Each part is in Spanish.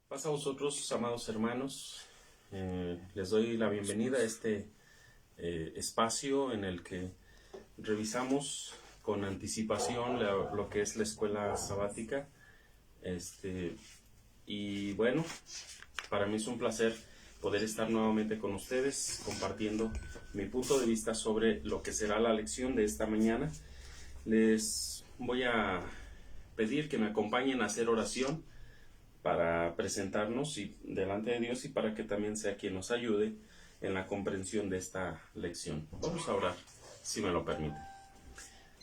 Paz a vosotros, amados hermanos. Les doy la bienvenida a este espacio en el que revisamos con anticipación lo que es la escuela sabática. Y bueno, para mí es un placer poder estar nuevamente con ustedes compartiendo mi punto de vista sobre lo que será la lección de esta mañana. Les voy a pedir que me acompañen a hacer oración para presentarnos delante de Dios y para que también sea quien nos ayude en la comprensión de esta lección. Vamos a orar, si me lo permite.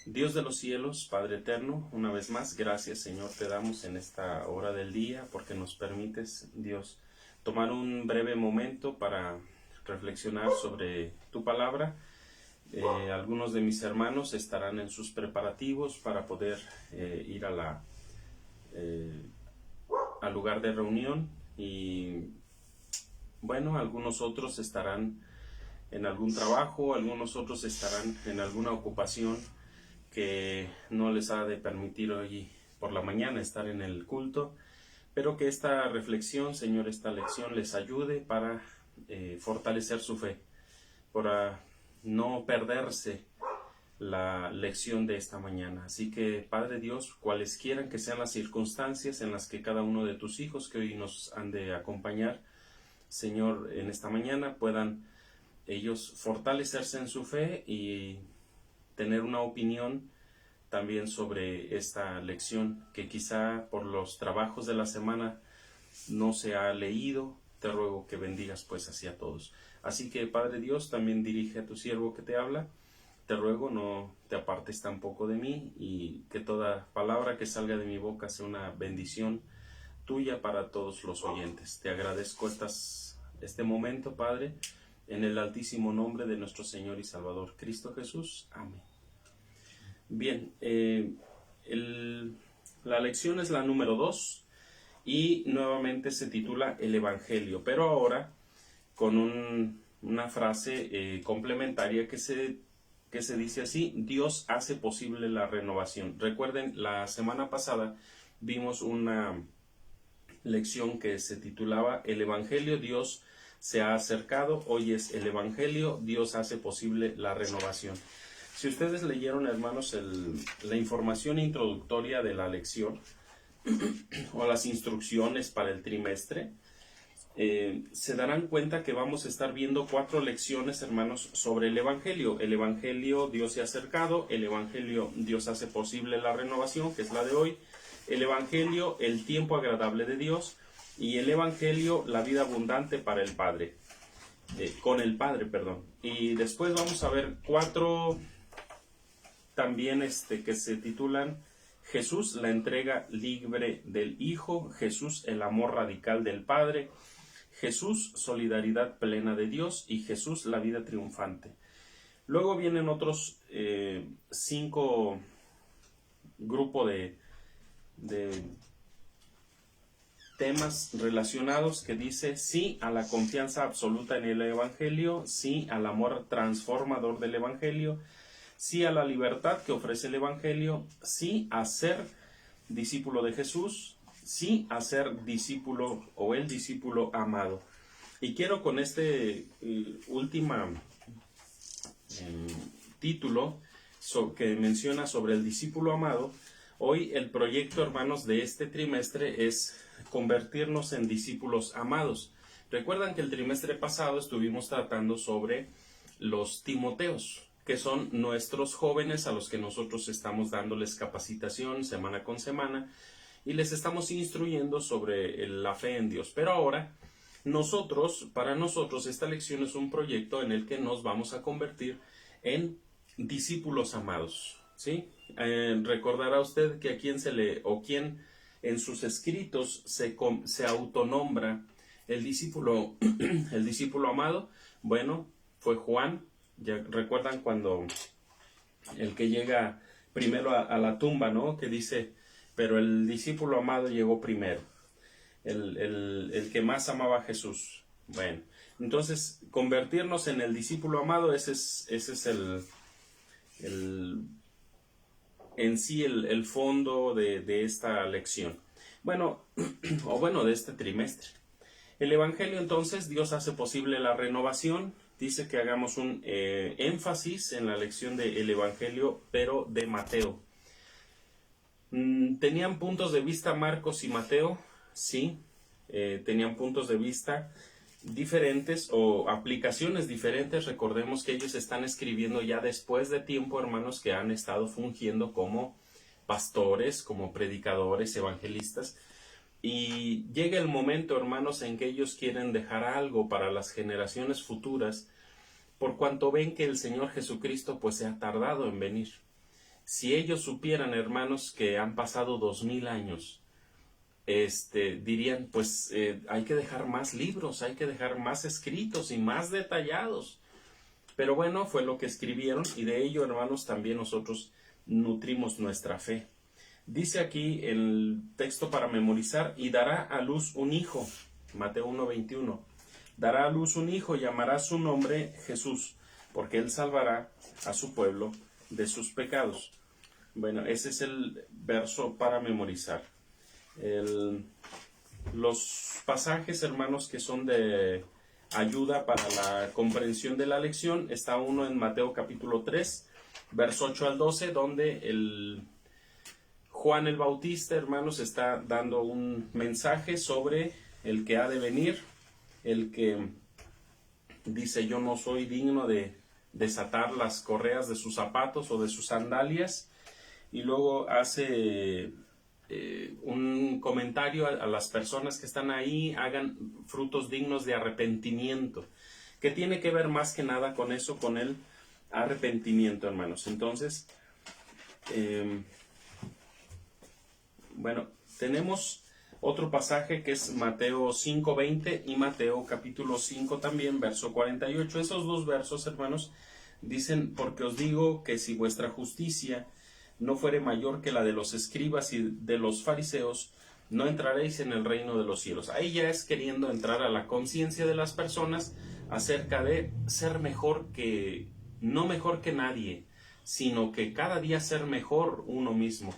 Dios de los cielos, Padre eterno, una vez más, gracias Señor te damos en esta hora del día porque nos permites, Dios, tomar un breve momento para reflexionar sobre tu palabra. Algunos de mis hermanos estarán en sus preparativos para poder ir al lugar de reunión y bueno, algunos otros estarán en algún trabajo, algunos otros estarán en alguna ocupación que no les ha de permitir hoy por la mañana estar en el culto, pero que esta reflexión, Señor, esta lección les ayude para fortalecer su fe, para no perderse la lección de esta mañana. Así que, Padre Dios, cualesquiera que sean las circunstancias en las que cada uno de tus hijos que hoy nos han de acompañar, Señor, en esta mañana puedan ellos fortalecerse en su fe y tener una opinión también sobre esta lección que quizá por los trabajos de la semana no se ha leído. Te ruego que bendigas pues así a todos. Así que, Padre Dios, también dirige a tu siervo que te habla. Te ruego no te apartes tampoco de mí y que toda palabra que salga de mi boca sea una bendición tuya para todos los oyentes. Te agradezco este momento, Padre, en el altísimo nombre de nuestro Señor y Salvador Cristo Jesús. Amén. Bien, la lección es la número 2 y nuevamente se titula El Evangelio, pero ahora con una frase complementaria que se dice así: Dios hace posible la renovación. Recuerden, la semana pasada vimos una lección que se titulaba El Evangelio, Dios se ha acercado. Hoy es el Evangelio, Dios hace posible la renovación. Si ustedes leyeron, hermanos, la información introductoria de la lección o las instrucciones para el trimestre, se darán cuenta que vamos a estar viendo 4 lecciones, hermanos, sobre el Evangelio. El Evangelio, Dios se ha acercado. El Evangelio, Dios hace posible la renovación, que es la de hoy. El Evangelio, el tiempo agradable de Dios. Y el Evangelio, la vida abundante para el Padre. Con el Padre, perdón. Y después vamos a ver 4 también que se titulan Jesús, la entrega libre del Hijo. Jesús, el amor radical del Padre. Jesús, solidaridad plena de Dios, y Jesús, la vida triunfante. Luego vienen otros 5 grupos de temas relacionados que dice sí a la confianza absoluta en el Evangelio, sí al amor transformador del Evangelio, sí a la libertad que ofrece el Evangelio, sí a ser discípulo de Jesús, sí a ser discípulo o el discípulo amado. Y quiero con este último título que menciona sobre el discípulo amado, hoy el proyecto, hermanos, de este trimestre es convertirnos en discípulos amados. Recuerdan que el trimestre pasado estuvimos tratando sobre los Timoteos, que son nuestros jóvenes a los que nosotros estamos dándoles capacitación semana con semana y les estamos instruyendo sobre la fe en Dios. Pero ahora, para nosotros, esta lección es un proyecto en el que nos vamos a convertir en discípulos amados, ¿sí? Recordará usted que a quién quién en sus escritos se autonombra el discípulo, el discípulo amado. Bueno, fue Juan. Ya recuerdan cuando el que llega primero a la tumba, ¿no? Que dice, pero el discípulo amado llegó primero, el que más amaba a Jesús. Bueno, entonces convertirnos en el discípulo amado, ese es en sí el fondo de esta lección. Bueno, de este trimestre. El Evangelio, entonces, Dios hace posible la renovación. Dice que hagamos un énfasis en la lección del Evangelio, pero de Mateo. ¿Tenían puntos de vista Marcos y Mateo? Sí, tenían puntos de vista diferentes o aplicaciones diferentes. Recordemos que ellos están escribiendo ya después de tiempo, hermanos, que han estado fungiendo como pastores, como predicadores, evangelistas. Y llega el momento, hermanos, en que ellos quieren dejar algo para las generaciones futuras, por cuanto ven que el Señor Jesucristo pues se ha tardado en venir. Si ellos supieran, hermanos, que han pasado 2000 años, dirían, pues hay que dejar más libros, hay que dejar más escritos y más detallados. Pero bueno, fue lo que escribieron, y de ello, hermanos, también nosotros nutrimos nuestra fe. Dice aquí el texto para memorizar: y dará a luz un hijo. Mateo 1:21. Dará a luz un hijo, llamará su nombre Jesús, porque él salvará a su pueblo de sus pecados. Bueno, ese es el verso para memorizar. Los pasajes, hermanos, que son de ayuda para la comprensión de la lección, está uno en Mateo capítulo 3, verso 8 al 12, donde Juan el Bautista, hermanos, está dando un mensaje sobre el que ha de venir, el que dice: yo no soy digno de desatar las correas de sus zapatos o de sus sandalias. Y luego hace un comentario a las personas que están ahí: hagan frutos dignos de arrepentimiento, que tiene que ver más que nada con eso, con el arrepentimiento, hermanos. Entonces, tenemos otro pasaje que es Mateo 5:20 y Mateo capítulo 5 también, verso 48. Esos dos versos, hermanos, dicen: porque os digo que si vuestra justicia no fuere mayor que la de los escribas y de los fariseos, no entraréis en el reino de los cielos. Ahí ya es queriendo entrar a la conciencia de las personas acerca de ser no mejor que nadie, sino que cada día ser mejor uno mismo.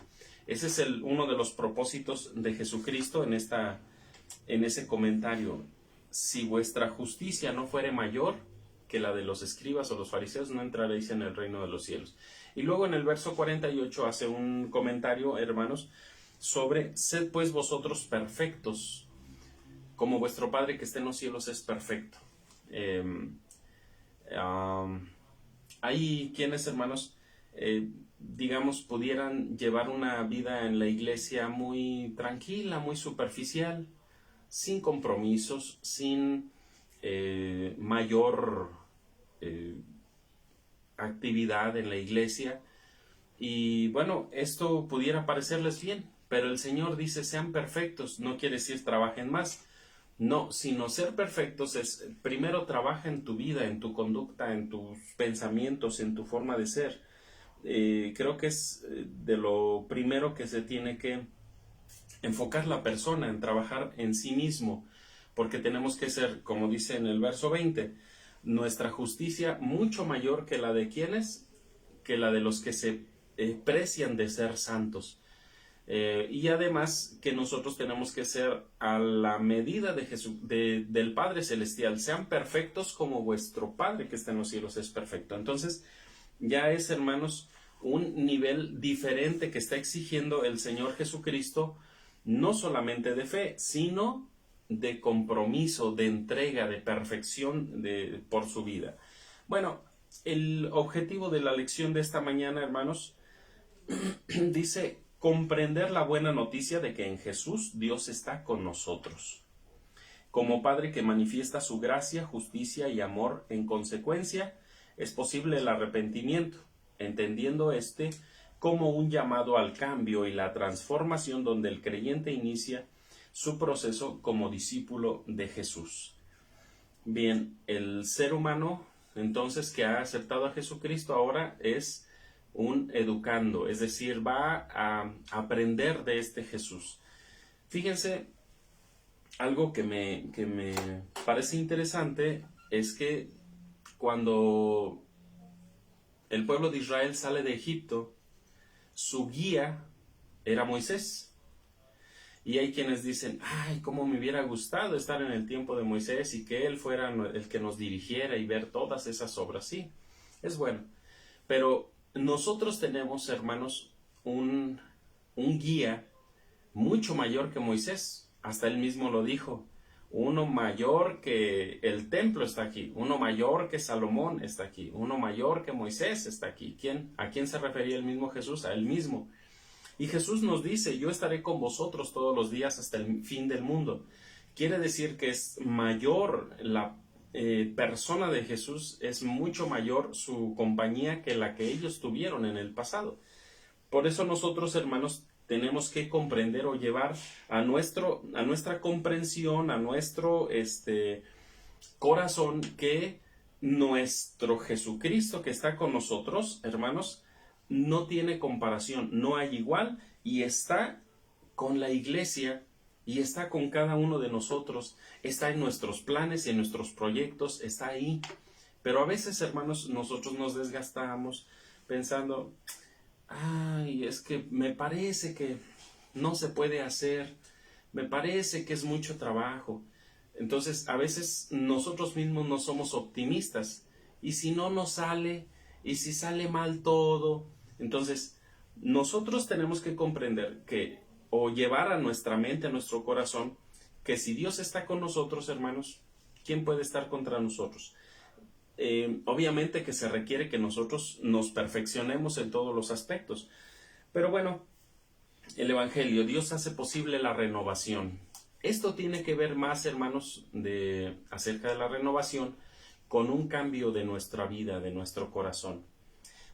Ese es uno de los propósitos de Jesucristo en ese comentario. Si vuestra justicia no fuere mayor que la de los escribas o los fariseos, no entraréis en el reino de los cielos. Y luego en el verso 48 hace un comentario, hermanos, sobre: sed pues vosotros perfectos, como vuestro Padre que está en los cielos es perfecto. Hay quienes, hermanos, digamos, pudieran llevar una vida en la iglesia muy tranquila, muy superficial, sin compromisos, sin mayor actividad en la iglesia. Y bueno, esto pudiera parecerles bien, pero el Señor dice: sean perfectos. No quiere decir trabajen más. No, sino ser perfectos es: primero trabaja en tu vida, en tu conducta, en tus pensamientos, en tu forma de ser. Creo que es de lo primero que se tiene que enfocar la persona, en trabajar en sí mismo, porque tenemos que ser, como dice en el verso 20, nuestra justicia mucho mayor que la de quienes, que la de los que se precian de ser santos. Y además que nosotros tenemos que ser a la medida de del Padre Celestial. Sean perfectos como vuestro Padre que está en los cielos es perfecto. Entonces ya es, hermanos, un nivel diferente que está exigiendo el Señor Jesucristo, no solamente de fe, sino de compromiso, de entrega, de perfección por su vida. Bueno, el objetivo de la lección de esta mañana, hermanos, dice: comprender la buena noticia de que en Jesús Dios está con nosotros, como Padre que manifiesta su gracia, justicia y amor. En consecuencia, es posible el arrepentimiento, entendiendo como un llamado al cambio y la transformación, donde el creyente inicia su proceso como discípulo de Jesús. Bien, el ser humano, entonces, que ha aceptado a Jesucristo, ahora es un educando, es decir, va a aprender de este Jesús. Fíjense, algo que me parece interesante es que cuando el pueblo de Israel sale de Egipto, su guía era Moisés. Y hay quienes dicen, ay, cómo me hubiera gustado estar en el tiempo de Moisés y que él fuera el que nos dirigiera y ver todas esas obras. Sí, es bueno. Pero nosotros tenemos, hermanos, un guía mucho mayor que Moisés. Hasta él mismo lo dijo. Uno mayor que el templo está aquí. Uno mayor que Salomón está aquí. Uno mayor que Moisés está aquí. ¿A quién se refería el mismo Jesús? A él mismo. Y Jesús nos dice, yo estaré con vosotros todos los días hasta el fin del mundo. Quiere decir que es mayor la persona de Jesús, es mucho mayor su compañía que la que ellos tuvieron en el pasado. Por eso nosotros, hermanos, tenemos que comprender o llevar a nuestra comprensión, a nuestro corazón, que nuestro Jesucristo que está con nosotros, hermanos, no tiene comparación, no hay igual, y está con la iglesia y está con cada uno de nosotros, está en nuestros planes y en nuestros proyectos, está ahí. Pero a veces, hermanos, nosotros nos desgastamos pensando, ay, es que me parece que no se puede hacer, me parece que es mucho trabajo. Entonces, a veces nosotros mismos no somos optimistas, y si no nos sale, y si sale mal todo, entonces nosotros tenemos que comprender que, o llevar a nuestra mente, a nuestro corazón, que si Dios está con nosotros, hermanos, ¿quién puede estar contra nosotros? Obviamente que se requiere que nosotros nos perfeccionemos en todos los aspectos. Pero bueno, el Evangelio, Dios hace posible la renovación. Esto tiene que ver más, hermanos, acerca de la renovación, con un cambio de nuestra vida, de nuestro corazón.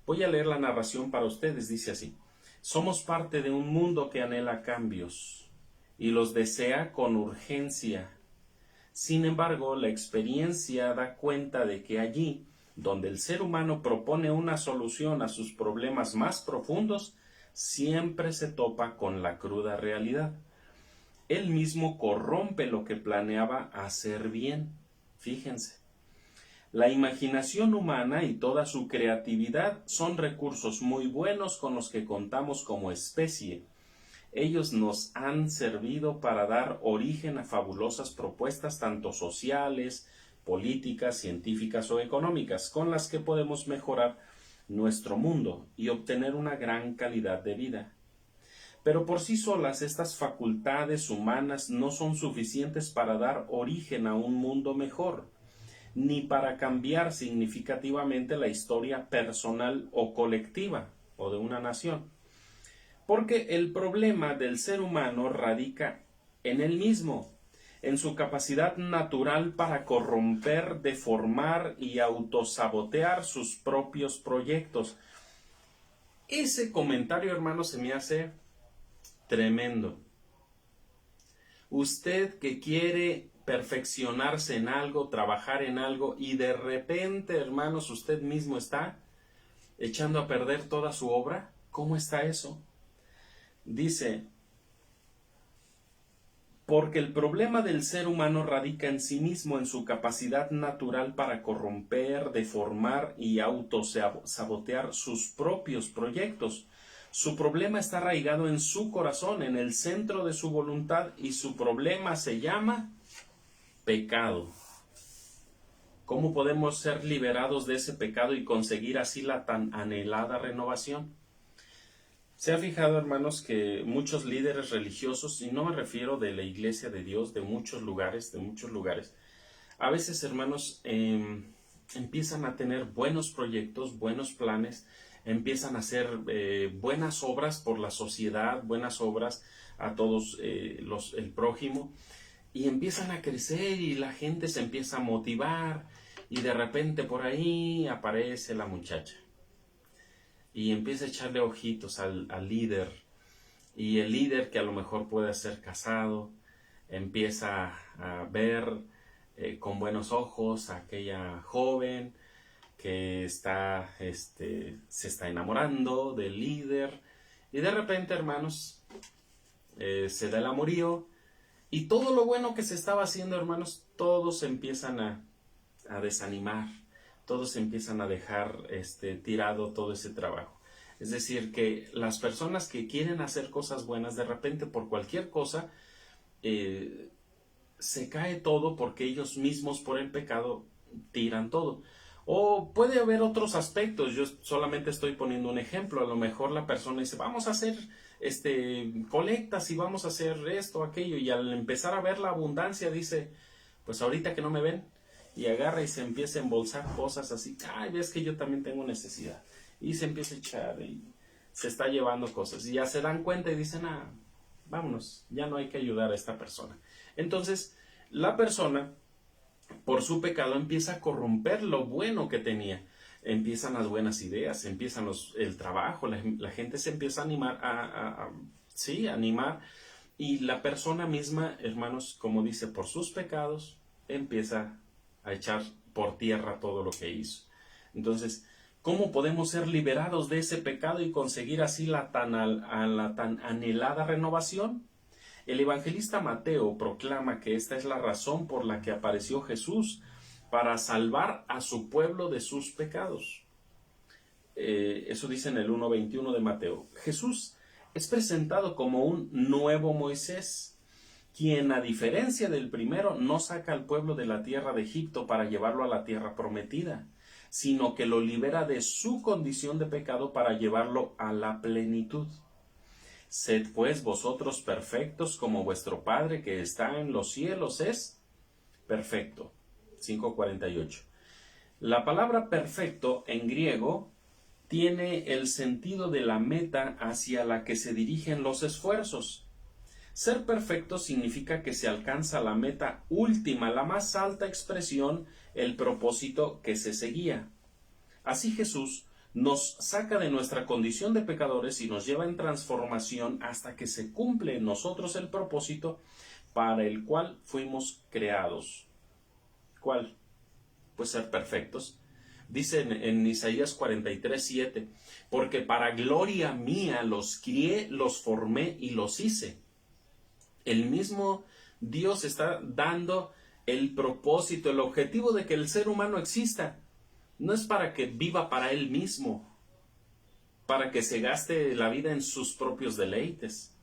Voy a leer la narración para ustedes, dice así. Somos parte de un mundo que anhela cambios y los desea con urgencia. Sin embargo, la experiencia da cuenta de que allí, donde el ser humano propone una solución a sus problemas más profundos, siempre se topa con la cruda realidad. Él mismo corrompe lo que planeaba hacer bien. Fíjense. La imaginación humana y toda su creatividad son recursos muy buenos con los que contamos como especie. Ellos nos han servido para dar origen a fabulosas propuestas tanto sociales, políticas, científicas o económicas, con las que podemos mejorar nuestro mundo y obtener una gran calidad de vida. Pero por sí solas estas facultades humanas no son suficientes para dar origen a un mundo mejor, ni para cambiar significativamente la historia personal o colectiva o de una nación. Porque el problema del ser humano radica en él mismo, en su capacidad natural para corromper, deformar y autosabotear sus propios proyectos. Ese comentario, hermano, se me hace tremendo. Usted que quiere perfeccionarse en algo, trabajar en algo, y de repente, hermanos, usted mismo está echando a perder toda su obra. ¿Cómo está eso? Dice, porque el problema del ser humano radica en sí mismo, en su capacidad natural para corromper, deformar y autosabotear sus propios proyectos. Su problema está arraigado en su corazón, en el centro de su voluntad, y su problema se llama pecado. ¿Cómo podemos ser liberados de ese pecado y conseguir así la tan anhelada renovación? Se ha fijado, hermanos, que muchos líderes religiosos, y no me refiero de la Iglesia de Dios, de muchos lugares, a veces, hermanos, empiezan a tener buenos proyectos, buenos planes, empiezan a hacer buenas obras por la sociedad, buenas obras a todos el prójimo, y empiezan a crecer y la gente se empieza a motivar, y de repente por ahí aparece la muchacha y empieza a echarle ojitos al líder, y el líder, que a lo mejor puede ser casado, empieza a ver con buenos ojos a aquella joven que se está enamorando del líder, y de repente, hermanos, se da el amorío, y todo lo bueno que se estaba haciendo, hermanos, todos empiezan a desanimar, todos empiezan a dejar tirado todo ese trabajo. Es decir, que las personas que quieren hacer cosas buenas, de repente por cualquier cosa, se cae todo porque ellos mismos por el pecado tiran todo. O puede haber otros aspectos, yo solamente estoy poniendo un ejemplo, a lo mejor la persona dice, vamos a hacer colectas y vamos a hacer esto, aquello, y al empezar a ver la abundancia dice, pues ahorita que no me ven, y agarra y se empieza a embolsar cosas así, ay, ves que yo también tengo necesidad, y se empieza a echar y se está llevando cosas, y ya se dan cuenta y dicen, vámonos, ya no hay que ayudar a esta persona. Entonces, la persona, por su pecado, empieza a corromper lo bueno que tenía. Empiezan las buenas ideas, empiezan el trabajo, la gente se empieza a animar, sí, animar, y la persona misma, hermanos, como dice, por sus pecados, empieza a echar por tierra todo lo que hizo. Entonces, ¿cómo podemos ser liberados de ese pecado y conseguir así la tan anhelada renovación? El evangelista Mateo proclama que esta es la razón por la que apareció Jesús, para salvar a su pueblo de sus pecados. Eso dice en el 1:21 de Mateo. Jesús es presentado como un nuevo Moisés, quien a diferencia del primero no saca al pueblo de la tierra de Egipto para llevarlo a la tierra prometida, sino que lo libera de su condición de pecado para llevarlo a la plenitud. Sed pues vosotros perfectos como vuestro Padre que está en los cielos es perfecto. 5:48. La palabra perfecto en griego tiene el sentido de la meta hacia la que se dirigen los esfuerzos. Ser perfecto significa que se alcanza la meta última, la más alta expresión, el propósito que se seguía. Así Jesús nos saca de nuestra condición de pecadores y nos lleva en transformación hasta que se cumple en nosotros el propósito para el cual fuimos creados. ¿Cuál? Pues ser perfectos. Dice en Isaías 43:7, porque para gloria mía los crié, los formé y los hice. El mismo Dios está dando el propósito, el objetivo de que el ser humano exista. No es para que viva para él mismo, para que se gaste la vida en sus propios deleites.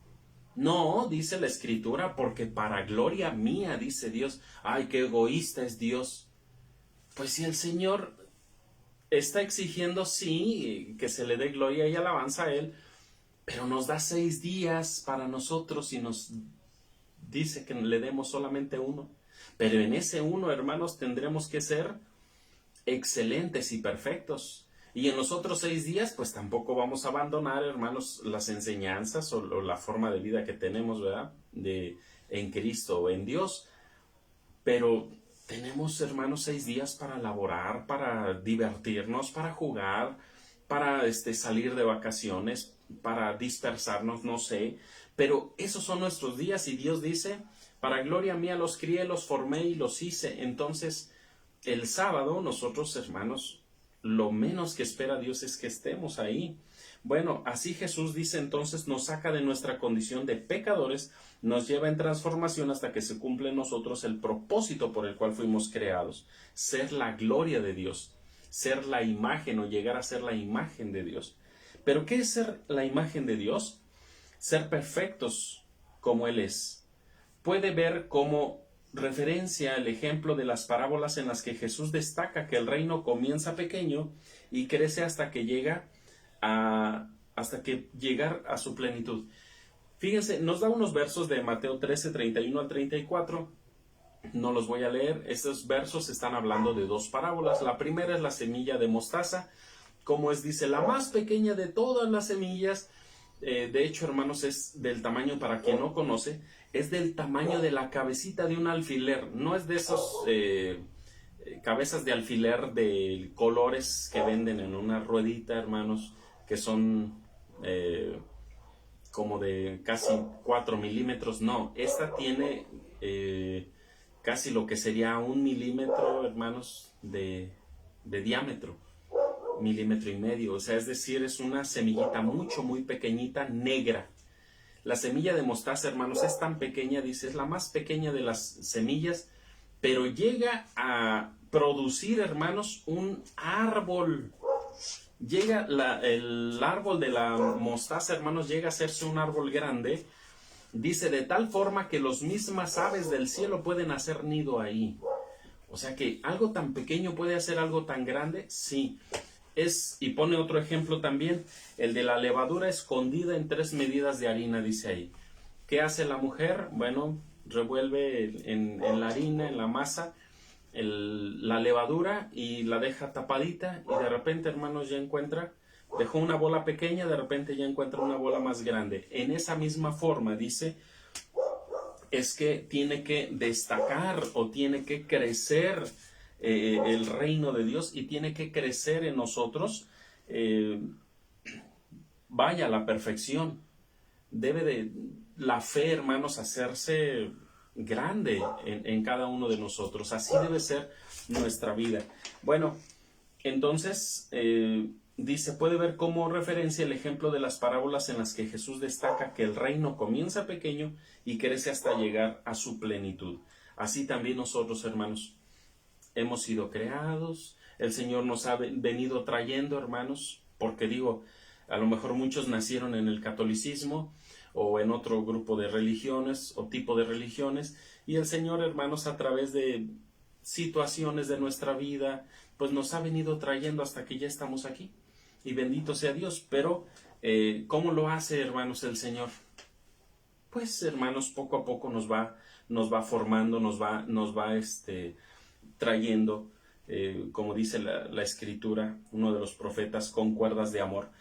No, dice la Escritura, porque para gloria mía, dice Dios. Ay, qué egoísta es Dios. Pues si el Señor está exigiendo, sí, que se le dé gloria y alabanza a Él, pero nos da 6 días para nosotros y nos dice que le demos solamente uno. Pero en ese uno, hermanos, tendremos que ser excelentes y perfectos. Y en los otros 6 días, pues tampoco vamos a abandonar, hermanos, las enseñanzas o la forma de vida que tenemos, ¿verdad? En Cristo o en Dios. Pero tenemos, hermanos, 6 días para laborar, para divertirnos, para jugar, para salir de vacaciones, para dispersarnos, no sé. Pero esos son nuestros días y Dios dice, para gloria mía los crié, los formé y los hice. Entonces, el sábado nosotros, hermanos, lo menos que espera Dios es que estemos ahí. Bueno, así Jesús dice entonces, nos saca de nuestra condición de pecadores, nos lleva en transformación hasta que se cumple en nosotros el propósito por el cual fuimos creados, ser la gloria de Dios, ser la imagen o llegar a ser la imagen de Dios. ¿Pero qué es ser la imagen de Dios? Ser perfectos como Él es. Puede ver como referencia el ejemplo de las parábolas en las que Jesús destaca que el reino comienza pequeño y crece hasta que llegar a su plenitud. Fíjense, nos da unos versos de Mateo 13:31 al 34. No los voy a leer. Estos versos están hablando de 2 parábolas. La primera es la semilla de mostaza, como dice, la más pequeña de todas las semillas. De hecho, hermanos, es del tamaño, para quien no conoce, es del tamaño de la cabecita de un alfiler. No es de esos cabezas de alfiler de colores que venden en una ruedita, hermanos, que son como de casi 4 milímetros. No, esta tiene casi lo que sería 1 milímetro, hermanos, de diámetro. 1,5 milímetros. O sea, es decir, es una semillita muy pequeñita, negra. La semilla de mostaza, hermanos, es tan pequeña, dice, es la más pequeña de las semillas, pero llega a producir, hermanos, un árbol llega el árbol de la mostaza, hermanos, llega a hacerse un árbol grande. Dice, de tal forma que los mismas aves del cielo pueden hacer nido ahí. O sea que algo tan pequeño puede hacer algo tan grande. Sí. Y pone otro ejemplo también, el de la levadura escondida en 3 medidas de harina, dice ahí. ¿Qué hace la mujer? Bueno, revuelve en la harina, en la masa, la levadura y la deja tapadita, y de repente, hermanos, ya dejó una bola pequeña, de repente ya encuentra una bola más grande. En esa misma forma, dice, es que tiene que destacar o tiene que crecer el reino de Dios, y tiene que crecer en nosotros, vaya, la perfección. Debe de la fe, hermanos, hacerse grande en cada uno de nosotros. Así debe ser nuestra vida. Bueno, entonces dice, puede ver como referencia el ejemplo de las parábolas en las que Jesús destaca que el reino comienza pequeño y crece hasta llegar a su plenitud. Así también nosotros, hermanos, hemos sido creados. El Señor nos ha venido trayendo, hermanos, porque digo, a lo mejor muchos nacieron en el catolicismo o en otro grupo de religiones o tipo de religiones, y el Señor, hermanos, a través de situaciones de nuestra vida, pues nos ha venido trayendo hasta que ya estamos aquí, y bendito sea Dios. Pero ¿cómo lo hace, hermanos, el Señor? Pues, hermanos, poco a poco nos va formando, nos va trayendo, como dice la Escritura, uno de los profetas, con cuerdas de amor.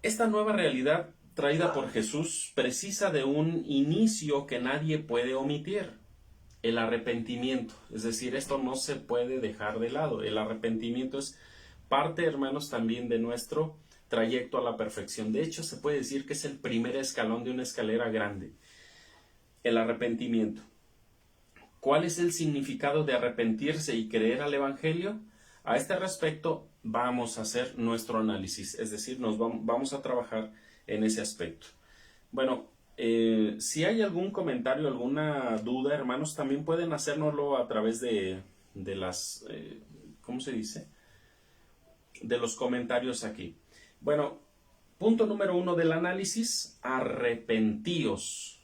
Esta nueva realidad traída por Jesús precisa de un inicio que nadie puede omitir: el arrepentimiento. Es decir, esto no se puede dejar de lado. El arrepentimiento es parte, hermanos, también de nuestro trayecto a la perfección. De hecho, se puede decir que es el primer escalón de una escalera grande. El arrepentimiento. ¿Cuál es el significado de arrepentirse y creer al Evangelio? A este respecto vamos a hacer nuestro análisis, es decir, vamos a trabajar en ese aspecto. Bueno, si hay algún comentario, alguna duda, hermanos, también pueden hacérnoslo a través de las, ¿cómo se dice? De los comentarios aquí. Bueno, punto número 1 del análisis: arrepentíos.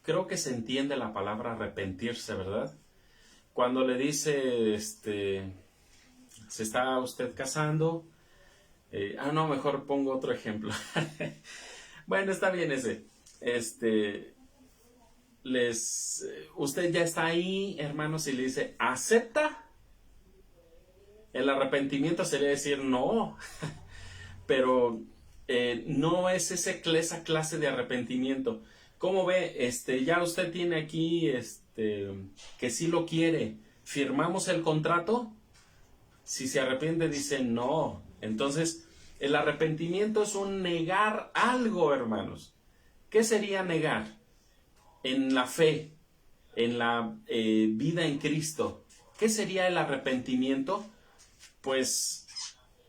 Creo que se entiende la palabra arrepentirse, ¿verdad? Cuando le dice, se está usted casando. No, mejor pongo otro ejemplo. Bueno, está bien ese. Usted ya está ahí, hermanos, y le dice, ¿acepta? El arrepentimiento sería decir no. Pero no es esa clase de arrepentimiento. ¿Cómo ve? Ya usted tiene aquí que sí lo quiere. ¿Firmamos el contrato? Si se arrepiente, dice no. Entonces, el arrepentimiento es un negar algo, hermanos. ¿Qué sería negar? En la fe, en la vida en Cristo. ¿Qué sería el arrepentimiento? Pues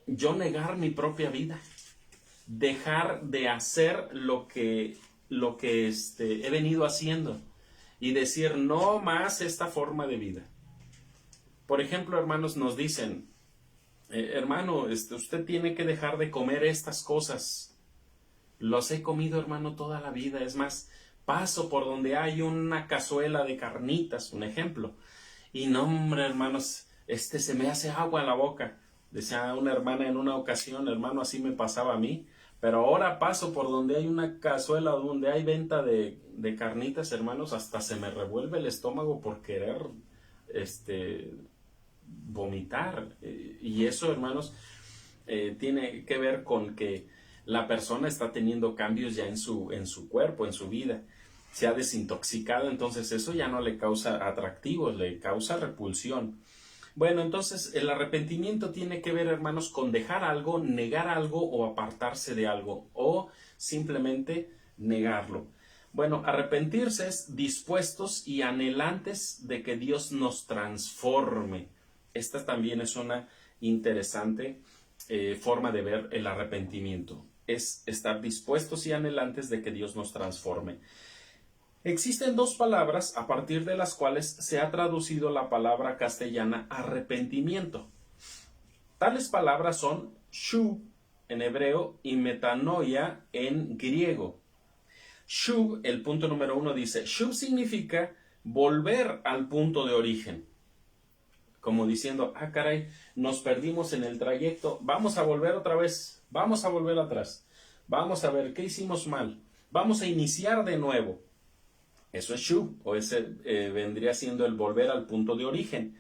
yo negar mi propia vida. Dejar de hacer lo que he venido haciendo, y decir no más esta forma de vida. Por ejemplo, hermanos, nos dicen, hermano, usted tiene que dejar de comer estas cosas. Los he comido, hermano, toda la vida. Es más, paso por donde hay una cazuela de carnitas, un ejemplo, y no, hombre, hermanos, se me hace agua en la boca. Decía una hermana en una ocasión, hermano, así me pasaba a mí. Pero ahora paso por donde hay una cazuela, donde hay venta de carnitas, hermanos, hasta se me revuelve el estómago por querer vomitar. Y eso, hermanos, tiene que ver con que la persona está teniendo cambios ya en su cuerpo, en su vida. Se ha desintoxicado, entonces eso ya no le causa atractivo, le causa repulsión. Bueno, entonces el arrepentimiento tiene que ver, hermanos, con dejar algo, negar algo o apartarse de algo, o simplemente negarlo. Bueno, arrepentirse es dispuestos y anhelantes de que Dios nos transforme. Esta también es una interesante forma de ver el arrepentimiento. Es estar dispuestos y anhelantes de que Dios nos transforme. Existen 2 palabras a partir de las cuales se ha traducido la palabra castellana arrepentimiento. Tales palabras son shuv en hebreo y metanoia en griego. Shuv, el punto número 1 dice, shuv significa volver al punto de origen. Como diciendo, caray, nos perdimos en el trayecto, vamos a volver otra vez, vamos a volver atrás, vamos a ver qué hicimos mal, vamos a iniciar de nuevo. Eso es shuv, o ese vendría siendo el volver al punto de origen.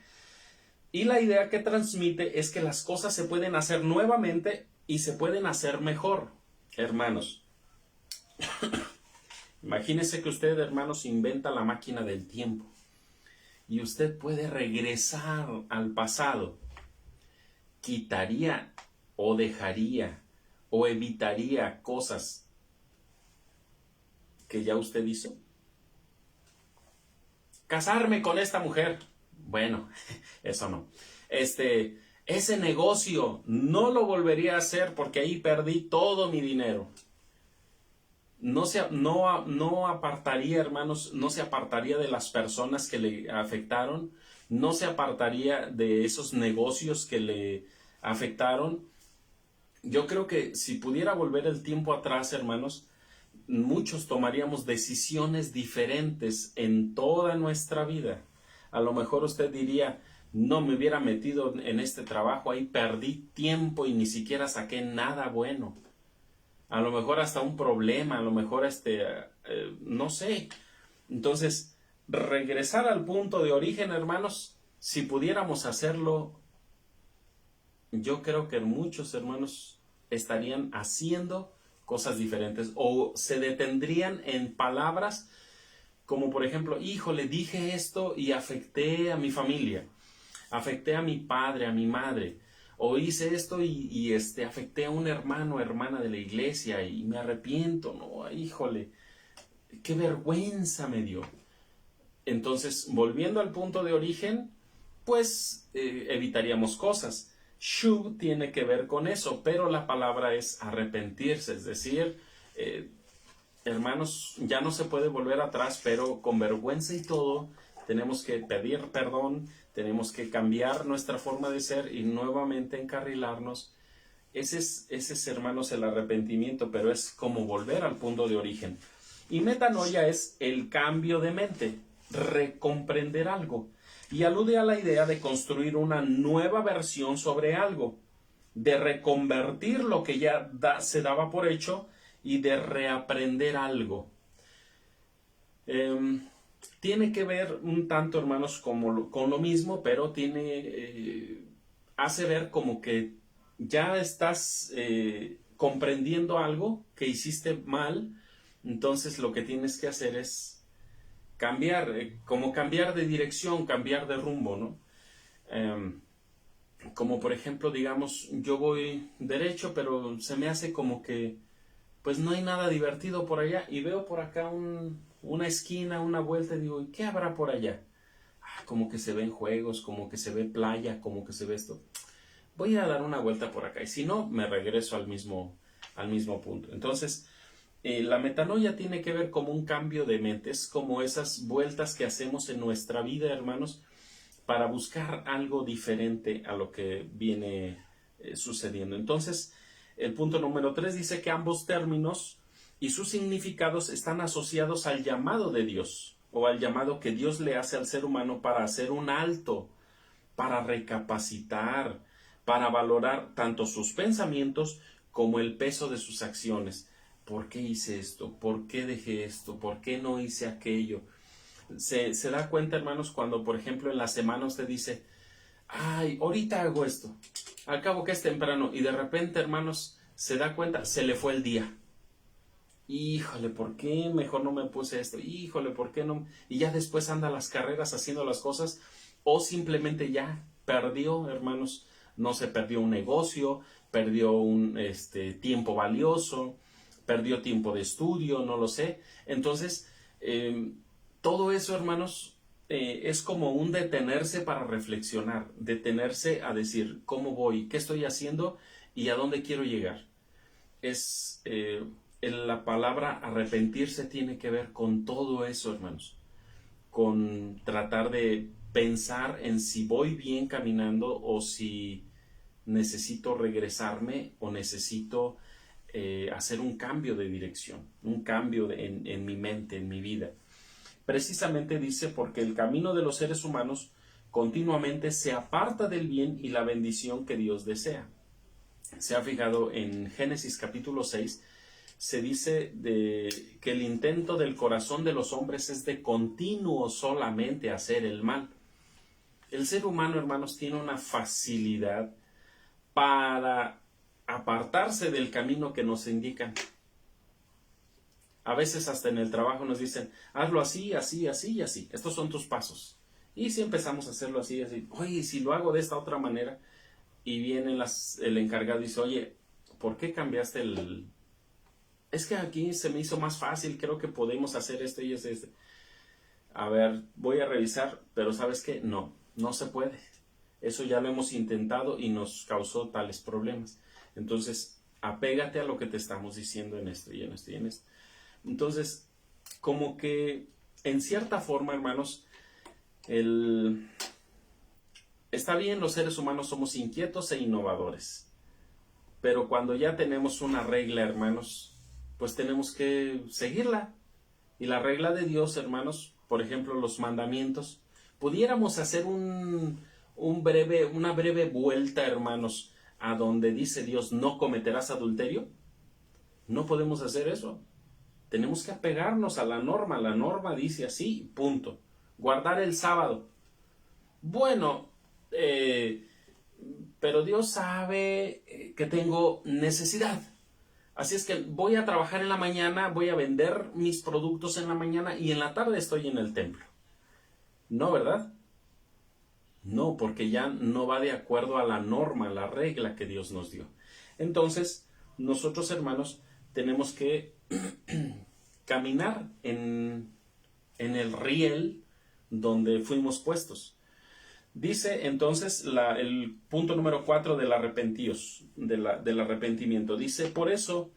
Y la idea que transmite es que las cosas se pueden hacer nuevamente y se pueden hacer mejor, hermanos. Imagínese que usted, hermanos, inventa la máquina del tiempo y usted puede regresar al pasado. Quitaría o dejaría o evitaría cosas que ya usted hizo. Casarme con esta mujer. Bueno, eso no. Ese negocio no lo volvería a hacer porque ahí perdí todo mi dinero. No apartaría, hermanos, no se apartaría de las personas que le afectaron, no se apartaría de esos negocios que le afectaron. Yo creo que si pudiera volver el tiempo atrás, hermanos, muchos tomaríamos decisiones diferentes en toda nuestra vida. A lo mejor usted diría, no me hubiera metido en este trabajo, ahí perdí tiempo y ni siquiera saqué nada bueno. A lo mejor hasta un problema, a lo mejor no sé. Entonces, regresar al punto de origen, hermanos, si pudiéramos hacerlo, yo creo que muchos hermanos estarían haciendo cosas diferentes o se detendrían en palabras como por ejemplo, híjole, dije esto y afecté a mi familia, afecté a mi padre, a mi madre, o hice esto y afecté a un hermano o hermana de la iglesia y me arrepiento, no, híjole, qué vergüenza me dio. Entonces, volviendo al punto de origen, pues evitaríamos cosas. Shuv tiene que ver con eso, pero la palabra es arrepentirse, es decir, hermanos, ya no se puede volver atrás, pero con vergüenza y todo, tenemos que pedir perdón, tenemos que cambiar nuestra forma de ser y nuevamente encarrilarnos. Ese es, hermanos, el arrepentimiento, pero es como volver al punto de origen. Y metanoia es el cambio de mente, recomprender algo. Y alude a la idea de construir una nueva versión sobre algo, de reconvertir lo que ya se daba por hecho y de reaprender algo. Tiene que ver un tanto, hermanos, con lo mismo, pero hace ver como que ya estás comprendiendo algo que hiciste mal, entonces lo que tienes que hacer es cambiar, como cambiar de dirección, cambiar de rumbo, ¿no? Como por ejemplo, digamos, yo voy derecho, pero se me hace como que pues no hay nada divertido por allá y veo por acá una esquina, una vuelta y digo, ¿y qué habrá por allá? Como que se ven juegos, como que se ve playa, como que se ve esto. Voy a dar una vuelta por acá y si no, me regreso al mismo punto. Entonces, la metanoia tiene que ver como un cambio de mente, es como esas vueltas que hacemos en nuestra vida, hermanos, para buscar algo diferente a lo que viene sucediendo. Entonces, el punto número 3 dice que ambos términos y sus significados están asociados al llamado de Dios o al llamado que Dios le hace al ser humano para hacer un alto, para recapacitar, para valorar tanto sus pensamientos como el peso de sus acciones. ¿Por qué hice esto? ¿Por qué dejé esto? ¿Por qué no hice aquello? Se da cuenta, hermanos, cuando por ejemplo en la semana usted dice, ay, ahorita hago esto, al cabo que es temprano, y de repente, hermanos, se da cuenta, se le fue el día. Híjole, ¿por qué mejor no me puse esto? Híjole, ¿por qué no? Y ya después anda a las carreras haciendo las cosas, o simplemente ya perdió, hermanos, no se perdió un negocio, perdió un tiempo valioso, perdió tiempo de estudio, no lo sé. Entonces, todo eso, hermanos, es como un detenerse para reflexionar, detenerse a decir cómo voy, qué estoy haciendo y a dónde quiero llegar. La palabra arrepentirse tiene que ver con todo eso, hermanos, con tratar de pensar en si voy bien caminando o si necesito regresarme o necesito hacer un cambio de dirección, un cambio en mi mente, en mi vida. Precisamente dice, porque el camino de los seres humanos continuamente se aparta del bien y la bendición que Dios desea. Se ha fijado en Génesis capítulo 6, se dice que el intento del corazón de los hombres es de continuo solamente hacer el mal. El ser humano, hermanos, tiene una facilidad para apartarse del camino que nos indican. A veces hasta en el trabajo nos dicen, hazlo así, así, así y así. Estos son tus pasos. Y si empezamos a hacerlo así, así, oye, si lo hago de esta otra manera, y viene el encargado y dice, oye, ¿por qué cambiaste el...? Es que aquí se me hizo más fácil, creo que podemos hacer esto y esto. A ver, voy a revisar, pero ¿sabes qué? No se puede. Eso ya lo hemos intentado y nos causó tales problemas. Entonces, apégate a lo que te estamos diciendo en esto y en esto y en esto. Entonces, como que en cierta forma, hermanos, está bien, los seres humanos somos inquietos e innovadores, pero cuando ya tenemos una regla, hermanos, pues tenemos que seguirla. Y la regla de Dios, hermanos, por ejemplo, los mandamientos, pudiéramos hacer una breve vuelta, hermanos, a donde dice Dios, no cometerás adulterio. No podemos hacer eso. Tenemos que apegarnos a la norma. La norma dice así, punto. Guardar el sábado. Bueno, pero Dios sabe que tengo necesidad. Así es que voy a trabajar en la mañana, voy a vender mis productos en la mañana y en la tarde estoy en el templo. No, ¿verdad? No, porque ya no va de acuerdo a la norma, la regla que Dios nos dio. Entonces, nosotros, hermanos, tenemos que caminar en el riel donde fuimos puestos. Dice entonces el punto número 4 del del arrepentimiento. Dice, por eso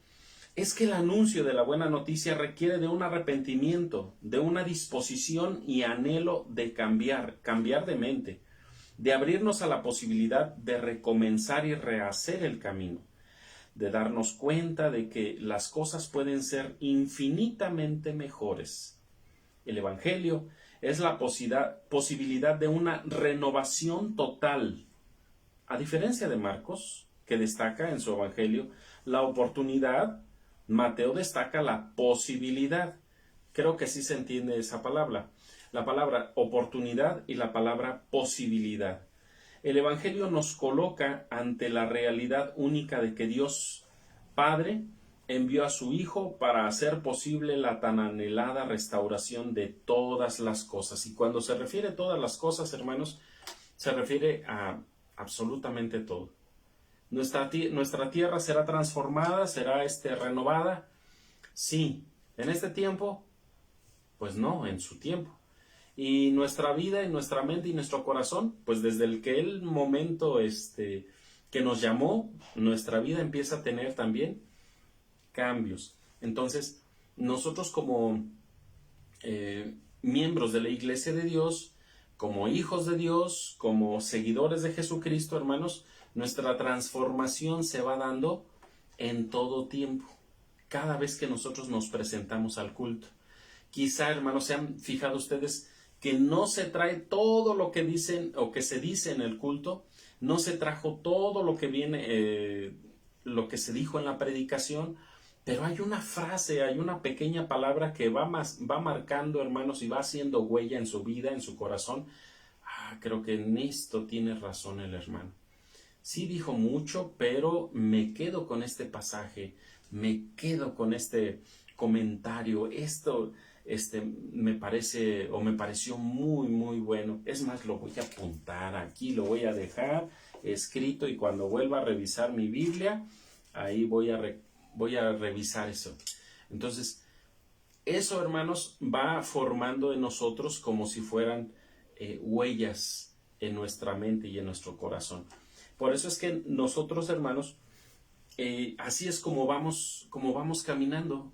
es que el anuncio de la buena noticia requiere de un arrepentimiento, de una disposición y anhelo de cambiar de mente, de abrirnos a la posibilidad de recomenzar y rehacer el camino, de darnos cuenta de que las cosas pueden ser infinitamente mejores. El Evangelio es la posibilidad de una renovación total. A diferencia de Marcos, que destaca en su Evangelio la oportunidad, Mateo destaca la posibilidad. Creo que sí se entiende esa palabra. La palabra oportunidad y la palabra posibilidad. El Evangelio nos coloca ante la realidad única de que Dios Padre envió a su Hijo para hacer posible la tan anhelada restauración de todas las cosas. Y cuando se refiere a todas las cosas, hermanos, se refiere a absolutamente todo. Nuestra tierra será transformada, será renovada. Sí, en este tiempo, pues no, en su tiempo. Y nuestra vida, y nuestra mente y nuestro corazón, pues desde el momento que nos llamó, nuestra vida empieza a tener también cambios. Entonces, nosotros como miembros de la Iglesia de Dios, como hijos de Dios, como seguidores de Jesucristo, hermanos, nuestra transformación se va dando en todo tiempo, cada vez que nosotros nos presentamos al culto. Quizá, hermanos, se han fijado ustedes que no se trae todo lo que dicen o que se dice en el culto, no se trajo todo lo que viene, lo que se dijo en la predicación, pero hay una frase, hay una pequeña palabra que va marcando, hermanos, y va haciendo huella en su vida, en su corazón. Creo que en esto tiene razón el hermano. Sí dijo mucho, pero me quedo con este pasaje, me quedo con este comentario. Esto me parece o me pareció muy, muy bueno. Es más, lo voy a apuntar aquí, lo voy a dejar escrito y cuando vuelva a revisar mi Biblia, ahí voy a revisar eso. Entonces, eso, hermanos, va formando en nosotros como si fueran huellas en nuestra mente y en nuestro corazón. Por eso es que nosotros, hermanos, así es como vamos caminando.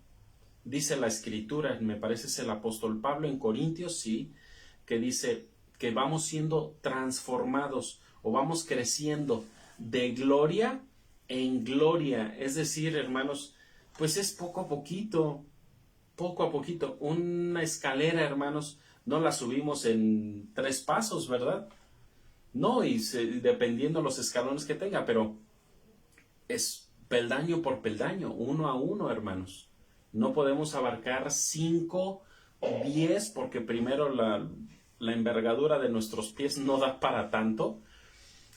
Dice la Escritura, me parece es el apóstol Pablo en Corintios, sí, que dice que vamos siendo transformados o vamos creciendo de gloria en gloria. Es decir, hermanos, pues es poco a poquito, poco a poquito. Una escalera, hermanos, no la subimos en 3 pasos, ¿verdad? No, dependiendo los escalones que tenga, pero es peldaño por peldaño, uno a uno, hermanos. No podemos abarcar 5, 10, porque primero la envergadura de nuestros pies no da para tanto,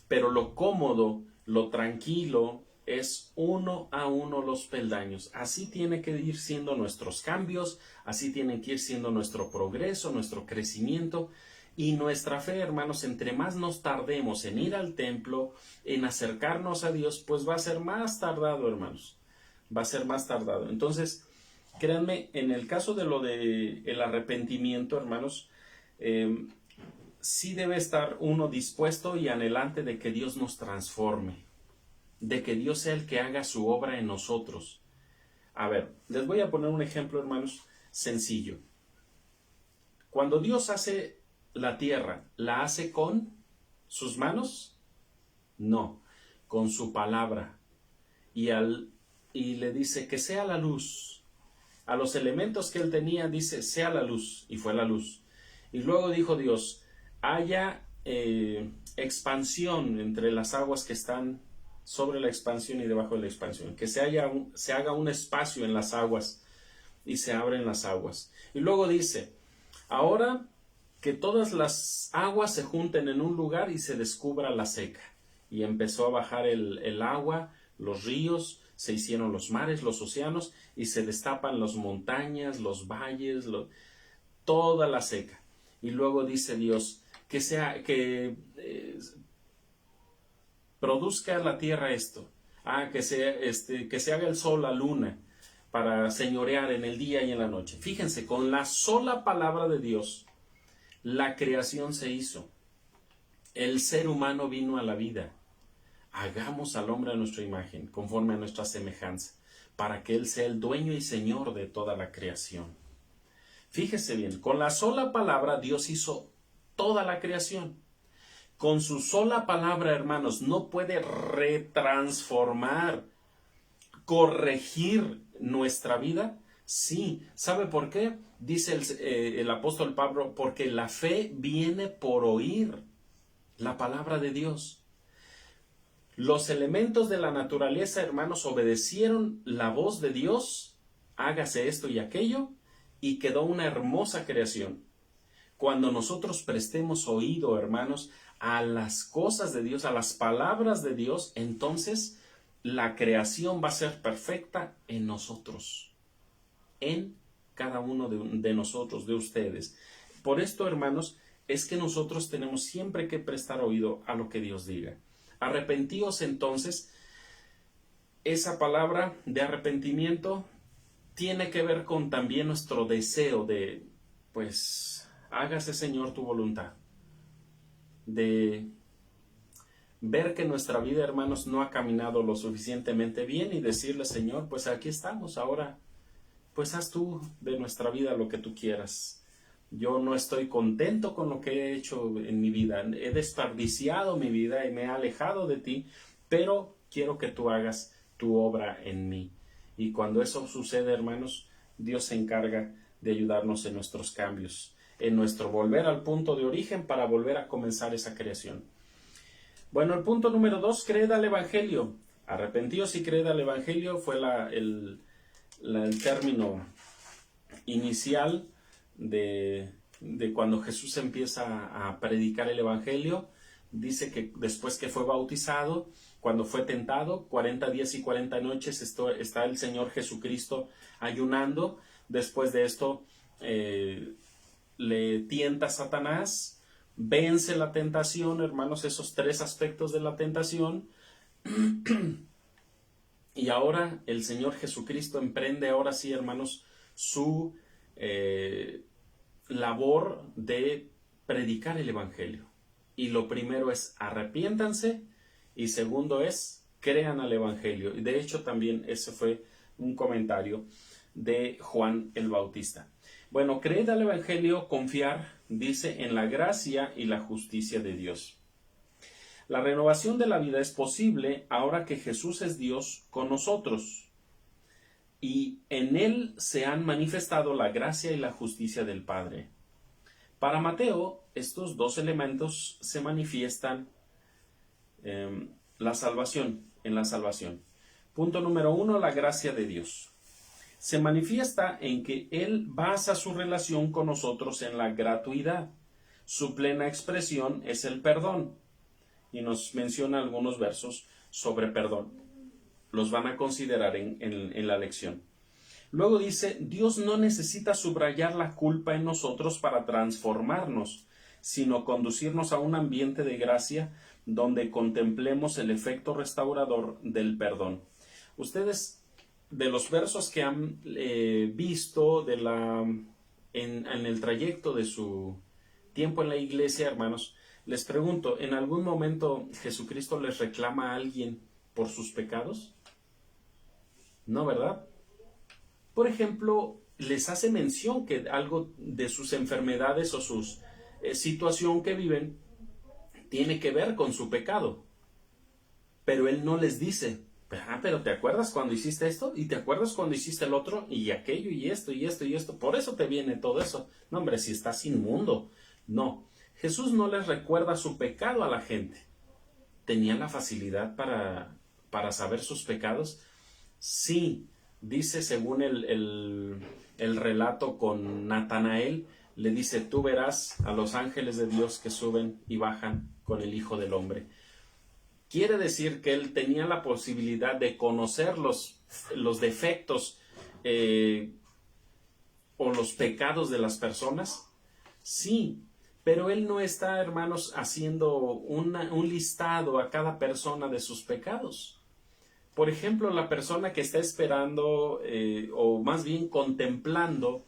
pero lo cómodo, lo tranquilo, es uno a uno los peldaños. Así tiene que ir siendo nuestros cambios, así tiene que ir siendo nuestro progreso, nuestro crecimiento. Y nuestra fe, hermanos, entre más nos tardemos en ir al templo, en acercarnos a Dios, pues va a ser más tardado, hermanos. Va a ser más tardado. Entonces, créanme, en el caso de lo de el arrepentimiento, hermanos, sí debe estar uno dispuesto y anhelante de que Dios nos transforme, de que Dios sea el que haga su obra en nosotros. A ver, les voy a poner un ejemplo, hermanos, sencillo. Cuando Dios hace la tierra, ¿la hace con sus manos? No, con su palabra. Y le dice que sea la luz. A los elementos que él tenía dice, sea la luz, y fue la luz. Y luego dijo Dios, haya expansión entre las aguas que están sobre la expansión y debajo de la expansión, que se haga un espacio en las aguas y se abren las aguas. Y luego dice, ahora que todas las aguas se junten en un lugar y se descubra la seca. Y empezó a bajar el agua, los ríos, se hicieron los mares, los océanos, y se destapan las montañas, los valles, toda la seca. Y luego dice Dios, que produzca la tierra esto, que se haga el sol, la luna, para señorear en el día y en la noche. Fíjense, con la sola palabra de Dios, la creación se hizo. El ser humano vino a la vida. Hagamos al hombre a nuestra imagen, conforme a nuestra semejanza, para que él sea el dueño y señor de toda la creación. Fíjese bien, con la sola palabra Dios hizo toda la creación. Con su sola palabra, hermanos, no puede retransformar, corregir nuestra vida. Sí, ¿sabe por qué? Dice el apóstol Pablo, porque la fe viene por oír la palabra de Dios. Los elementos de la naturaleza, hermanos, obedecieron la voz de Dios, hágase esto y aquello, y quedó una hermosa creación. Cuando nosotros prestemos oído, hermanos, a las cosas de Dios, a las palabras de Dios, entonces la creación va a ser perfecta en nosotros, en cada uno de nosotros, de ustedes. Por esto, hermanos, es que nosotros tenemos siempre que prestar oído a lo que Dios diga. Arrepentíos entonces. Esa palabra de arrepentimiento tiene que ver con también nuestro deseo de, pues, hágase Señor tu voluntad. De ver que nuestra vida, hermanos, no ha caminado lo suficientemente bien y decirle, Señor, pues aquí estamos ahora. Pues haz tú de nuestra vida lo que tú quieras. Yo no estoy contento con lo que he hecho en mi vida. He desperdiciado mi vida y me he alejado de ti, pero quiero que tú hagas tu obra en mí. Y cuando eso sucede, hermanos, Dios se encarga de ayudarnos en nuestros cambios, en nuestro volver al punto de origen para volver a comenzar esa creación. Bueno, el punto número 2, creed al Evangelio. Arrepentíos y creed al Evangelio fue el término inicial de cuando Jesús empieza a predicar el Evangelio. Dice que después que fue bautizado, cuando fue tentado, 40 días y 40 noches está el Señor Jesucristo ayunando. Después de esto le tienta Satanás, vence la tentación, hermanos, esos 3 aspectos de la tentación. Y ahora el Señor Jesucristo emprende, ahora sí, hermanos, su labor de predicar el Evangelio. Y lo primero es arrepiéntanse y segundo es crean al Evangelio. Y de hecho también ese fue un comentario de Juan el Bautista. Bueno, creed al Evangelio, confiar, dice, en la gracia y la justicia de Dios. La renovación de la vida es posible ahora que Jesús es Dios con nosotros y en Él se han manifestado la gracia y la justicia del Padre. Para Mateo, estos dos elementos se manifiestan en la salvación. Punto número 1, la gracia de Dios. Se manifiesta en que Él basa su relación con nosotros en la gratuidad. Su plena expresión es el perdón. Y nos menciona algunos versos sobre perdón. Los van a considerar en la lección. Luego dice, Dios no necesita subrayar la culpa en nosotros para transformarnos, sino conducirnos a un ambiente de gracia donde contemplemos el efecto restaurador del perdón. Ustedes, de los versos que han visto en el trayecto de su tiempo en la iglesia, hermanos, les pregunto, ¿en algún momento Jesucristo les reclama a alguien por sus pecados? No, ¿verdad? Por ejemplo, les hace mención que algo de sus enfermedades o su situación que viven tiene que ver con su pecado. Pero Él no les dice, pero ¿te acuerdas cuando hiciste esto? ¿Y te acuerdas cuando hiciste el otro? Y aquello, y esto, y esto, y esto. Por eso te viene todo eso. No, hombre, si estás inmundo. No. Jesús no les recuerda su pecado a la gente. ¿Tenían la facilidad para saber sus pecados? Sí. Dice, según el relato con Natanael, le dice, tú verás a los ángeles de Dios que suben y bajan con el Hijo del Hombre. Quiere decir que él tenía la posibilidad de conocer los defectos o los pecados de las personas. Sí, pero él no está, hermanos, haciendo un listado a cada persona de sus pecados. Por ejemplo, la persona que está esperando o más bien contemplando,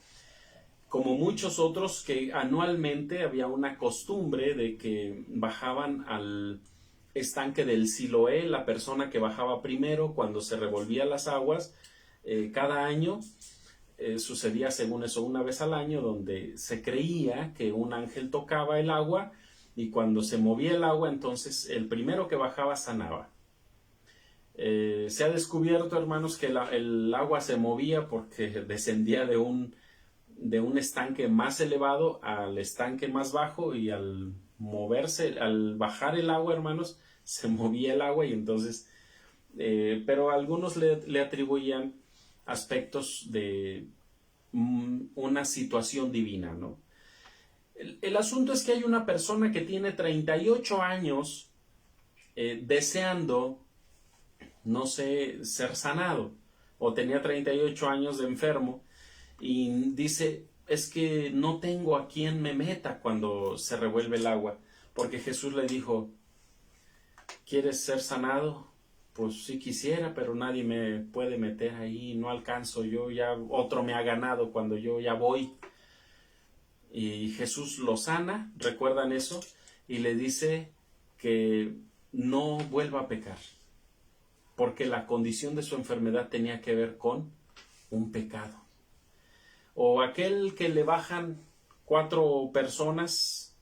como muchos otros que anualmente había una costumbre de que bajaban al estanque del Siloé, la persona que bajaba primero cuando se revolvían las aguas, cada año sucedía según eso una vez al año, donde se creía que un ángel tocaba el agua y cuando se movía el agua, entonces el primero que bajaba sanaba. Se ha descubierto, hermanos, que el agua se movía porque descendía de un estanque más elevado al estanque más bajo y al bajar el agua, hermanos, se movía el agua y entonces, pero algunos le atribuían aspectos de una situación divina, ¿no? El asunto es que hay una persona que tiene 38 años deseando, no sé, ser sanado, o tenía 38 años de enfermo y dice, es que no tengo a quien me meta cuando se revuelve el agua, porque Jesús le dijo, ¿quieres ser sanado? Pues sí quisiera, pero nadie me puede meter ahí, no alcanzo, yo ya, otro me ha ganado cuando yo ya voy. Y Jesús lo sana, ¿recuerdan eso? Y le dice que no vuelva a pecar, porque la condición de su enfermedad tenía que ver con un pecado. O aquel que le bajan 4 personas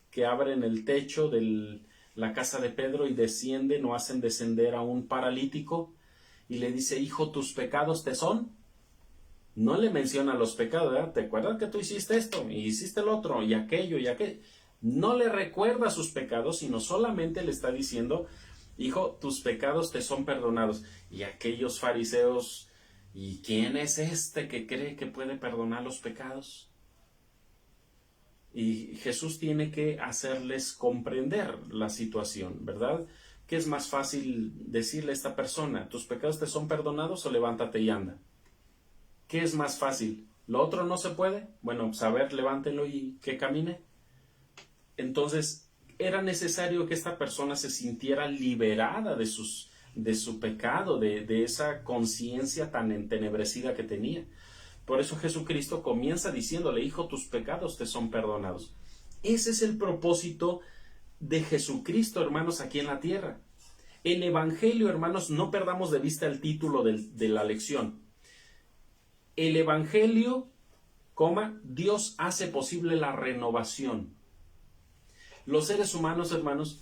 que abren el techo de la casa de Pedro y descienden o hacen descender a un paralítico y le dice, hijo, ¿tus pecados te son? No le menciona los pecados, ¿verdad? ¿Te acuerdas que tú hiciste esto y hiciste el otro y aquello y aquello? No le recuerda sus pecados, sino solamente le está diciendo, hijo, tus pecados te son perdonados. Y aquellos fariseos, ¿y quién es este que cree que puede perdonar los pecados? Y Jesús tiene que hacerles comprender la situación, ¿verdad? ¿Qué es más fácil decirle a esta persona? ¿Tus pecados te son perdonados o levántate y anda? ¿Qué es más fácil? ¿Lo otro no se puede? Bueno, pues a ver, levántelo y que camine. Entonces, era necesario que esta persona se sintiera liberada de su pecado, de esa conciencia tan entenebrecida que tenía. Por eso Jesucristo comienza diciéndole, hijo, tus pecados te son perdonados. Ese es el propósito de Jesucristo, hermanos, aquí en la tierra. El Evangelio, hermanos, no perdamos de vista el título de la lección. El Evangelio, Dios hace posible la renovación. Los seres humanos, hermanos,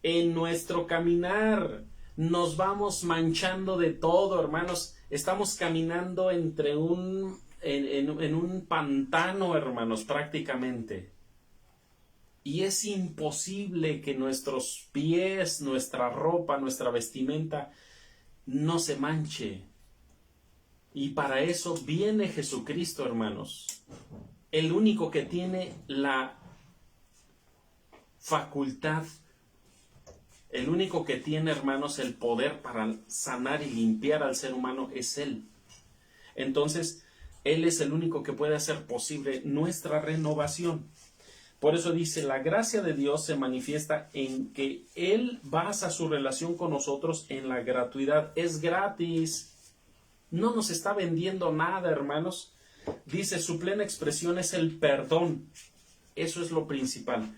En nuestro caminar nos vamos manchando de todo, hermanos. Estamos caminando entre en un pantano, hermanos, prácticamente. Y es imposible que nuestros pies, nuestra ropa, nuestra vestimenta no se manche. Y para eso viene Jesucristo, hermanos. El único que tiene la facultad, el único que tiene, hermanos, el poder para sanar y limpiar al ser humano es Él. Entonces, Él es el único que puede hacer posible nuestra renovación. Por eso dice, la gracia de Dios se manifiesta en que Él basa su relación con nosotros en la gratuidad. Es gratis. No nos está vendiendo nada, hermanos. Dice, su plena expresión es el perdón. Eso es lo principal.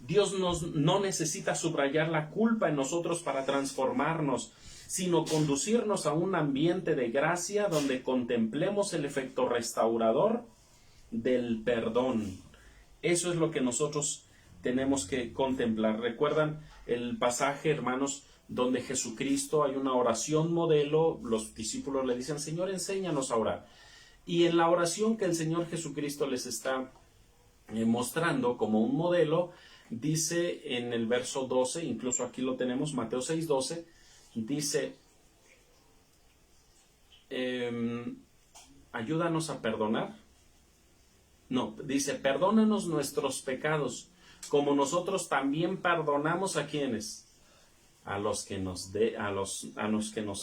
Dios no necesita subrayar la culpa en nosotros para transformarnos, sino conducirnos a un ambiente de gracia donde contemplemos el efecto restaurador del perdón. Eso es lo que nosotros tenemos que contemplar. ¿Recuerdan el pasaje, hermanos, donde Jesucristo, hay una oración modelo? Los discípulos le dicen, Señor, enséñanos a orar. Y en la oración que el Señor Jesucristo les está mostrando como un modelo, dice en el verso 12, incluso aquí lo tenemos, Mateo 6:12, dice, ayúdanos a perdonar. No, dice, perdónanos nuestros pecados, como nosotros también perdonamos a quienes, a los que nos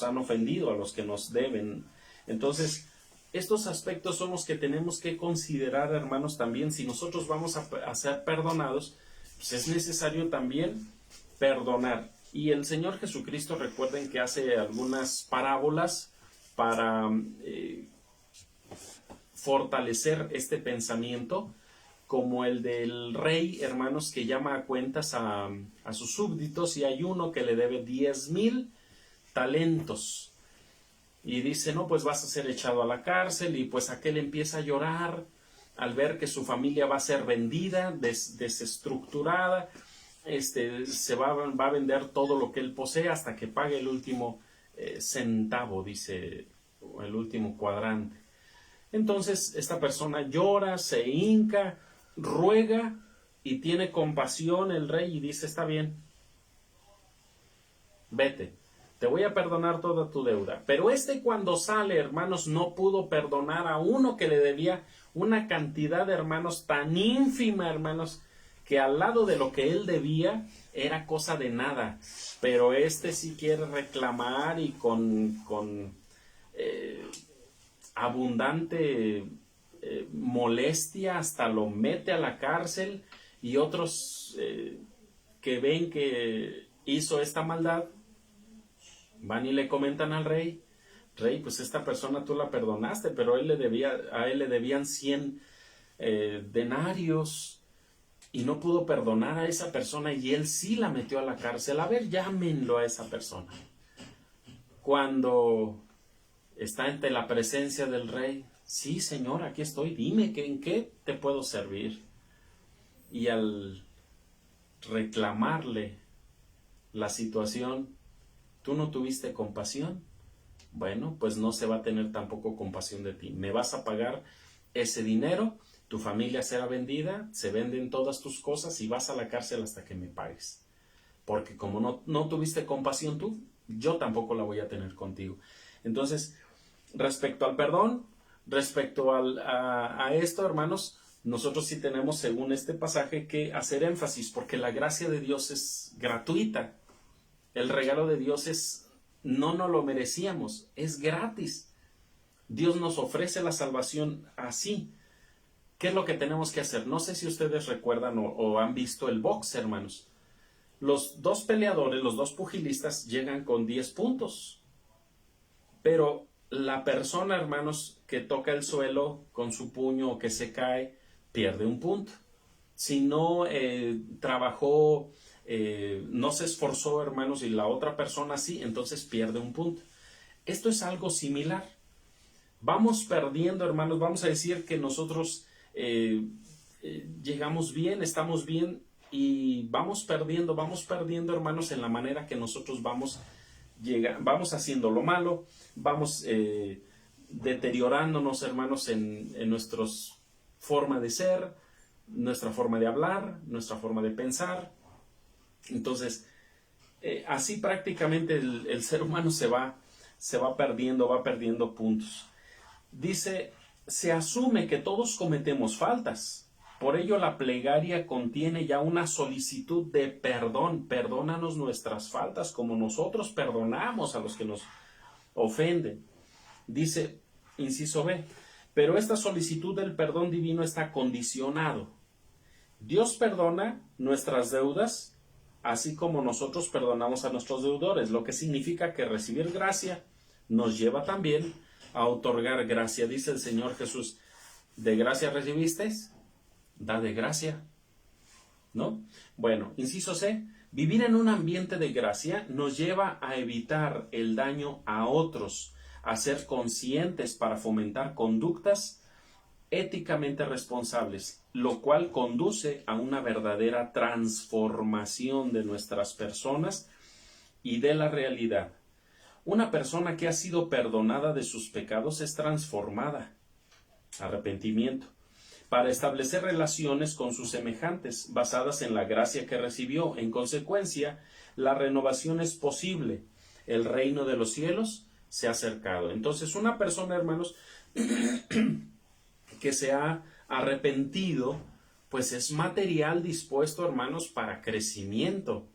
han ofendido, a los que nos deben. Entonces, estos aspectos son los que tenemos que considerar, hermanos, también. Si nosotros vamos a ser perdonados, pues es necesario también perdonar. Y el Señor Jesucristo, recuerden que hace algunas parábolas para fortalecer este pensamiento, como el del rey, hermanos, que llama a cuentas a sus súbditos, y hay uno que le debe 10,000 talentos. Y dice, no, pues vas a ser echado a la cárcel, y pues aquel empieza a llorar al ver que su familia va a ser vendida, desestructurada, se va a vender todo lo que él posee hasta que pague el último centavo, dice, el último cuadrante. Entonces esta persona llora, se hinca, ruega, y tiene compasión el rey y dice, está bien, vete. Te voy a perdonar toda tu deuda. Pero cuando sale, hermanos, no pudo perdonar a uno que le debía una cantidad, hermanos, tan ínfima, hermanos, que al lado de lo que él debía era cosa de nada. Pero sí quiere reclamar, y con abundante molestia hasta lo mete a la cárcel, y otros que ven que hizo esta maldad van y le comentan al rey, pues esta persona tú la perdonaste, pero a él le debían 100 denarios, y no pudo perdonar a esa persona, y él sí la metió a la cárcel. A ver, llámenlo a esa persona. Cuando está ante la presencia del rey, sí, señor, aquí estoy, dime en qué te puedo servir. Y al reclamarle la situación, ¿tú no tuviste compasión? Bueno, pues no se va a tener tampoco compasión de ti. Me vas a pagar ese dinero, tu familia será vendida, se venden todas tus cosas y vas a la cárcel hasta que me pagues. Porque como no tuviste compasión tú, yo tampoco la voy a tener contigo. Entonces, respecto al perdón, respecto a esto, hermanos, nosotros sí tenemos, según este pasaje, que hacer énfasis, porque la gracia de Dios es gratuita. El regalo de Dios no nos lo merecíamos, es gratis. Dios nos ofrece la salvación así. ¿Qué es lo que tenemos que hacer? No sé si ustedes recuerdan o han visto el box, hermanos. Los dos peleadores, los dos pugilistas, llegan con 10 puntos. Pero la persona, hermanos, que toca el suelo con su puño o que se cae, pierde un punto. Si no trabajó, no se esforzó, hermanos, y la otra persona sí, entonces pierde un punto. Esto es algo similar. Vamos perdiendo, hermanos, vamos a decir que nosotros llegamos bien, estamos bien, y vamos perdiendo, hermanos, en la manera que nosotros vamos haciendo lo malo, vamos deteriorándonos, hermanos, en nuestra forma de ser, nuestra forma de hablar, nuestra forma de pensar. Entonces, así prácticamente el ser humano se va perdiendo puntos. Dice, se asume que todos cometemos faltas. Por ello la plegaria contiene ya una solicitud de perdón. Perdónanos nuestras faltas como nosotros perdonamos a los que nos ofenden. Dice, inciso B, pero esta solicitud del perdón divino está condicionado. Dios perdona nuestras deudas, así como nosotros perdonamos a nuestros deudores, lo que significa que recibir gracia nos lleva también a otorgar gracia. Dice el Señor Jesús, ¿de gracia recibisteis? Da de gracia, ¿no? Bueno, inciso C, vivir en un ambiente de gracia nos lleva a evitar el daño a otros, a ser conscientes para fomentar conductas éticamente responsables, lo cual conduce a una verdadera transformación de nuestras personas y de la realidad. Una persona que ha sido perdonada de sus pecados es transformada, arrepentimiento, para establecer relaciones con sus semejantes basadas en la gracia que recibió. En consecuencia, la renovación es posible. El reino de los cielos se ha acercado. Entonces, una persona, hermanos, que se ha arrepentido, pues es material dispuesto, hermanos, para crecimiento.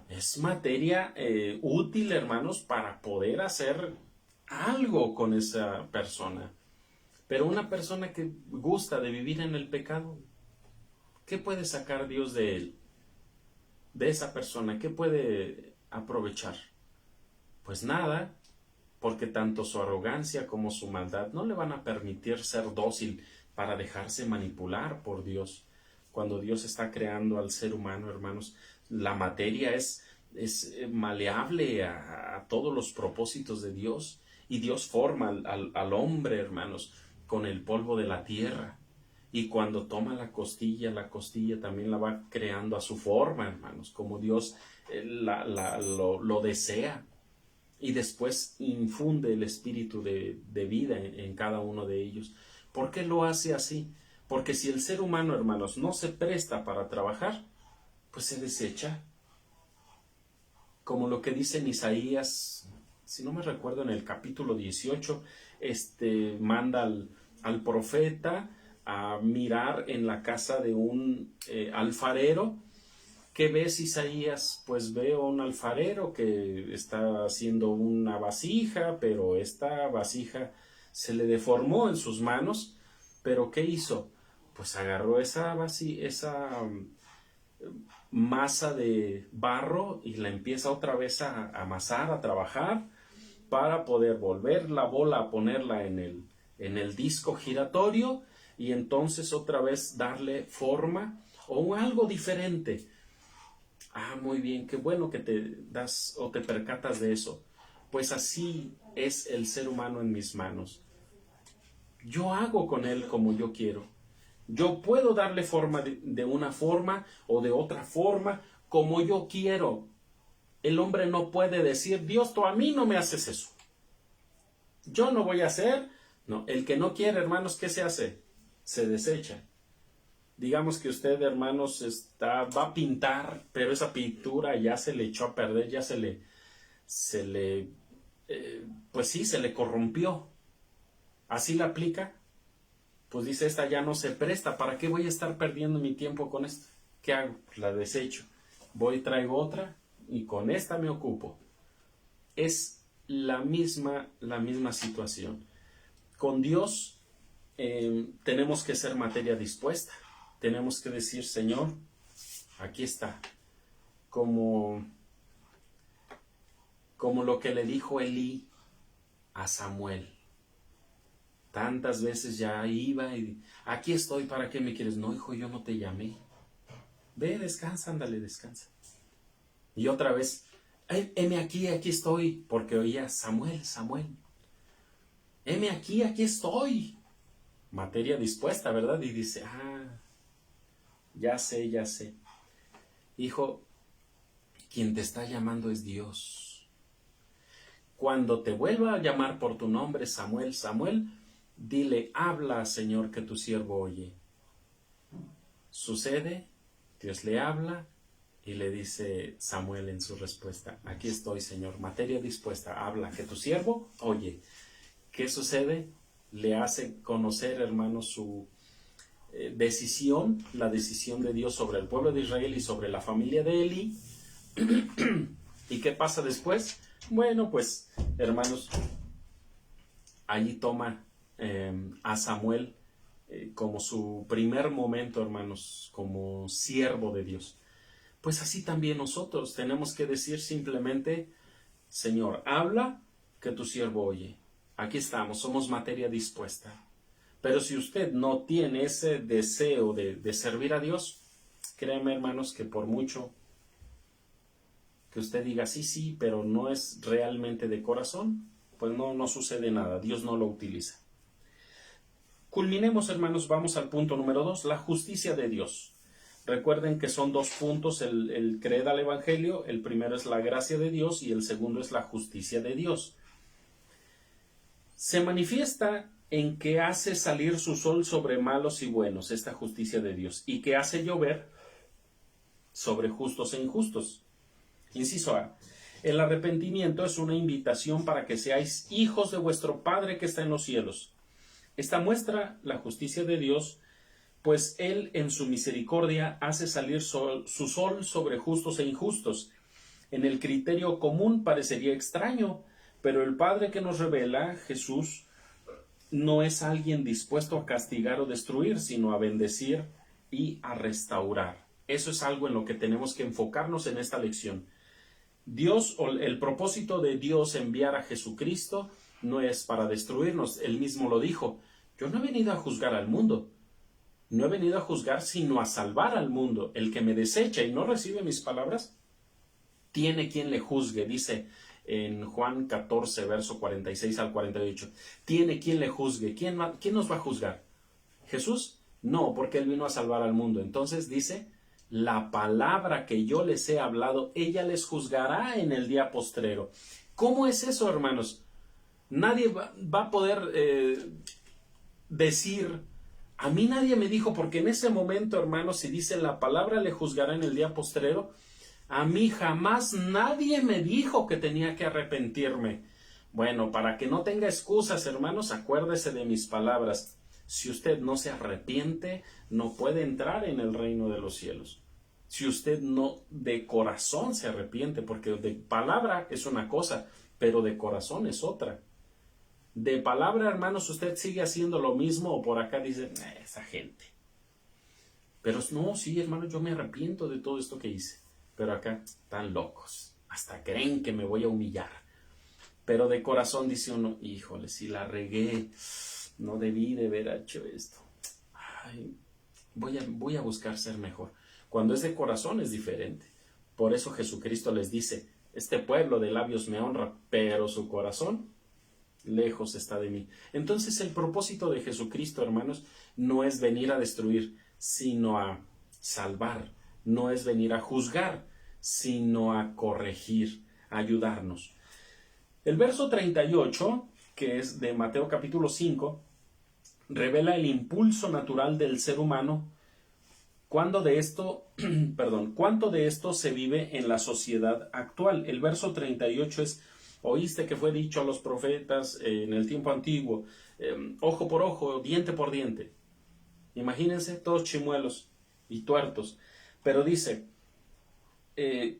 Es materia útil, hermanos, para poder hacer algo con esa persona. Pero una persona que gusta de vivir en el pecado, ¿qué puede sacar Dios de él? De esa persona, ¿qué puede aprovechar? Pues nada, porque tanto su arrogancia como su maldad no le van a permitir ser dócil para dejarse manipular por Dios. Cuando Dios está creando al ser humano, hermanos, la materia es maleable a todos los propósitos de Dios, y Dios forma al hombre, hermanos, con el polvo de la tierra, y cuando toma la costilla también la va creando a su forma, hermanos, como Dios lo desea, y después infunde el espíritu de vida en cada uno de ellos. ¿Por qué lo hace así? Porque si el ser humano, hermanos, no se presta para trabajar, pues se desecha, como lo que dice en Isaías, si no me recuerdo, en el capítulo 18, manda al profeta a mirar en la casa de un alfarero. ¿Qué ves, Isaías? Pues veo un alfarero que está haciendo una vasija, pero esta vasija se le deformó en sus manos. ¿Pero qué hizo? Pues agarró esa masa de barro y la empieza otra vez a amasar, a trabajar, para poder volver la bola a ponerla en el disco giratorio, y entonces otra vez darle forma o algo diferente. Ah, muy bien, qué bueno que te das o te percatas de eso. Pues así es el ser humano en mis manos. Yo hago con él como yo quiero. Yo puedo darle forma de una forma o de otra forma, como yo quiero. El hombre no puede decir, Dios, tú a mí no me haces eso. Yo no voy a hacer. No, el que no quiere, hermanos, ¿qué se hace? Se desecha. Digamos que usted, hermanos, va a pintar, pero esa pintura ya se le echó a perder, ya pues sí, se le corrompió. ¿Así la aplica? Pues dice, esta ya no se presta, ¿para qué voy a estar perdiendo mi tiempo con esto? ¿Qué hago? Pues la desecho. Voy y traigo otra y con esta me ocupo. Es la misma situación. Con Dios tenemos que ser materia dispuesta. Tenemos que decir, Señor, aquí está. Como lo que le dijo Elí a Samuel. Tantas veces ya iba y aquí estoy, ¿para qué me quieres? No, hijo, yo no te llamé. Ve, descansa, ándale, descansa. Y otra vez, heme aquí estoy, porque oía Samuel. Heme aquí estoy. Materia dispuesta, ¿verdad? Y dice, ya sé. hijo, quien te está llamando es Dios. Cuando te vuelva a llamar por tu nombre, Samuel, Samuel, dile, habla, Señor, que tu siervo oye. Sucede, Dios le habla y le dice Samuel en su respuesta, aquí estoy, Señor, materia dispuesta, habla, que tu siervo oye. ¿Qué sucede? Le hace conocer, hermanos, su decisión, la decisión de Dios sobre el pueblo de Israel y sobre la familia de Elí. ¿Y qué pasa después? Bueno, pues, hermanos, allí toma a Samuel como su primer momento, hermanos, como siervo de Dios. Pues así también nosotros tenemos que decir simplemente, Señor, habla, que tu siervo oye. Aquí estamos, somos materia dispuesta. Pero si usted no tiene ese deseo de servir a Dios, créeme, hermanos, que por mucho que usted diga sí, sí, pero no es realmente de corazón, pues no sucede nada, Dios no lo utiliza. Culminemos, hermanos, vamos al punto número 2, la justicia de Dios. Recuerden que son 2 puntos el creer al Evangelio. El primero es la gracia de Dios y el segundo es la justicia de Dios. Se manifiesta en que hace salir su sol sobre malos y buenos, esta justicia de Dios, y que hace llover sobre justos e injustos. Inciso A. El arrepentimiento es una invitación para que seáis hijos de vuestro Padre que está en los cielos. Esta muestra la justicia de Dios, pues Él en su misericordia hace salir su sol sobre justos e injustos. En el criterio común parecería extraño, pero el Padre que nos revela, Jesús, no es alguien dispuesto a castigar o destruir, sino a bendecir y a restaurar. Eso es algo en lo que tenemos que enfocarnos en esta lección. Dios, o el propósito de Dios enviar a Jesucristo no es para destruirnos. Él mismo lo dijo. Yo no he venido a juzgar al mundo. No he venido a juzgar, sino a salvar al mundo. El que me desecha y no recibe mis palabras, tiene quien le juzgue, dice en Juan 14, verso 46 al 48. Tiene quien le juzgue. ¿Quién nos va a juzgar? ¿Jesús? No, porque Él vino a salvar al mundo. Entonces dice, la palabra que yo les he hablado, ella les juzgará en el día postrero. ¿Cómo es eso, hermanos? Nadie va a poder decir, a mí nadie me dijo, porque en ese momento, hermanos, si dice la palabra le juzgará en el día postrero, a mí jamás nadie me dijo que tenía que arrepentirme. Bueno, para que no tenga excusas, hermanos, acuérdese de mis palabras. Si usted no se arrepiente, no puede entrar en el reino de los cielos. Si usted no de corazón se arrepiente, porque de palabra es una cosa, pero de corazón es otra. De palabra, hermanos, usted sigue haciendo lo mismo o por acá dice, esa gente. Pero no, sí, hermanos, yo me arrepiento de todo esto que hice. Pero acá están locos, hasta creen que me voy a humillar. Pero de corazón dice uno, híjole, si la regué, no debí de haber hecho esto. Ay, voy a buscar ser mejor. Cuando es de corazón es diferente. Por eso Jesucristo les dice, este pueblo de labios me honra, pero su corazón lejos está de mí. Entonces el propósito de Jesucristo, hermanos, no es venir a destruir, sino a salvar. No es venir a juzgar, sino a corregir, a ayudarnos. El verso 38, que es de Mateo capítulo 5, revela el impulso natural del ser humano. ¿Cuánto de esto se vive en la sociedad actual? El verso 38 es, oíste que fue dicho a los profetas en el tiempo antiguo, ojo por ojo, diente por diente. Imagínense, todos chimuelos y tuertos. Pero dice,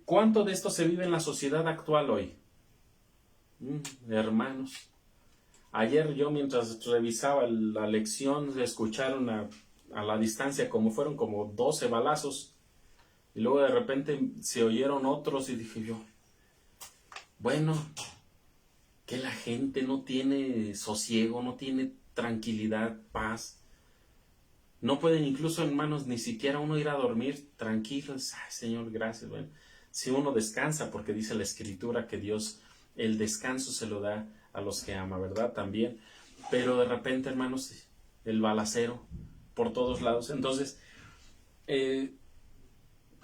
¿cuánto de esto se vive en la sociedad actual hoy? Hermanos, ayer yo mientras revisaba la lección escucharon a la distancia fueron como 12 balazos y luego de repente se oyeron otros y dije yo, bueno, que la gente no tiene sosiego, no tiene tranquilidad, paz. No pueden incluso, hermanos, ni siquiera uno ir a dormir tranquilos. Ay, Señor, gracias. Bueno, si uno descansa, porque dice la Escritura que Dios, el descanso se lo da a los que ama, ¿verdad? También. Pero de repente, hermanos, el balacero por todos lados. Entonces,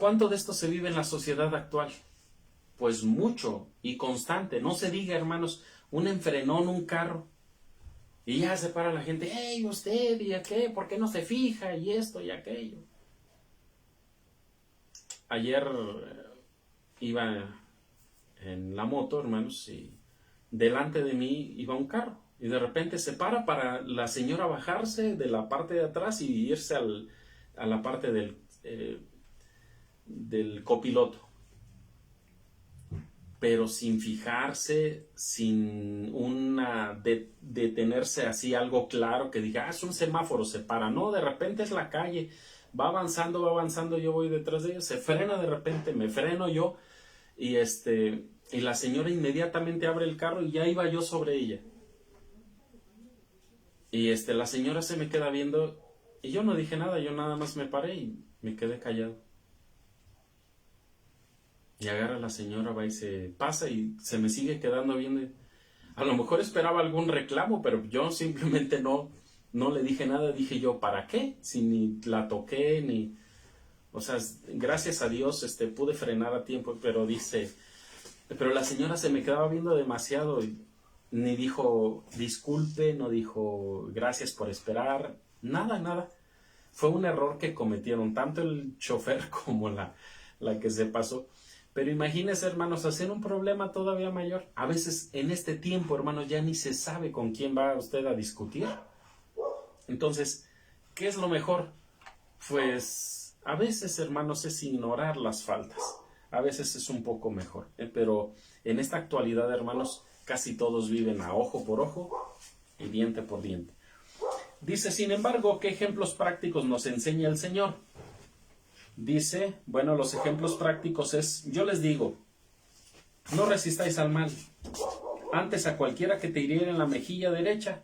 ¿cuánto de esto se vive en la sociedad actual? Pues mucho y constante. No se diga, hermanos, un enfrenón, un carro, y ya se para la gente, hey, usted, ¿y a qué? ¿Por qué no se fija? Y esto y aquello. Ayer iba en la moto, hermanos, y delante de mí iba un carro. Y de repente se para la señora bajarse de la parte de atrás y irse a la parte del copiloto. Pero sin fijarse, sin detenerse así algo claro que diga, es un semáforo, se para. No, de repente es la calle, va avanzando, yo voy detrás de ella, se frena de repente, me freno yo, y la señora inmediatamente abre el carro y ya iba yo sobre ella. Y la señora se me queda viendo y yo no dije nada, yo nada más me paré y me quedé callado. Y agarra la señora, va y se pasa y se me sigue quedando viendo. A lo mejor esperaba algún reclamo, pero yo simplemente no le dije nada. Dije yo, ¿para qué? Si ni la toqué, ni... O sea, gracias a Dios pude frenar a tiempo, pero pero la señora se me quedaba viendo demasiado y ni dijo disculpe, no dijo gracias por esperar, nada. Fue un error que cometieron tanto el chofer como la que se pasó. Pero imagínense, hermanos, hacer un problema todavía mayor. A veces en este tiempo, hermanos, ya ni se sabe con quién va usted a discutir. Entonces, ¿qué es lo mejor? Pues a veces, hermanos, es ignorar las faltas. A veces es un poco mejor. Pero en esta actualidad, hermanos, casi todos viven a ojo por ojo y diente por diente. Dice, sin embargo, ¿qué ejemplos prácticos nos enseña el Señor? Dice, bueno, los ejemplos prácticos es, yo les digo, no resistáis al mal. Antes a cualquiera que te hiriera en la mejilla derecha,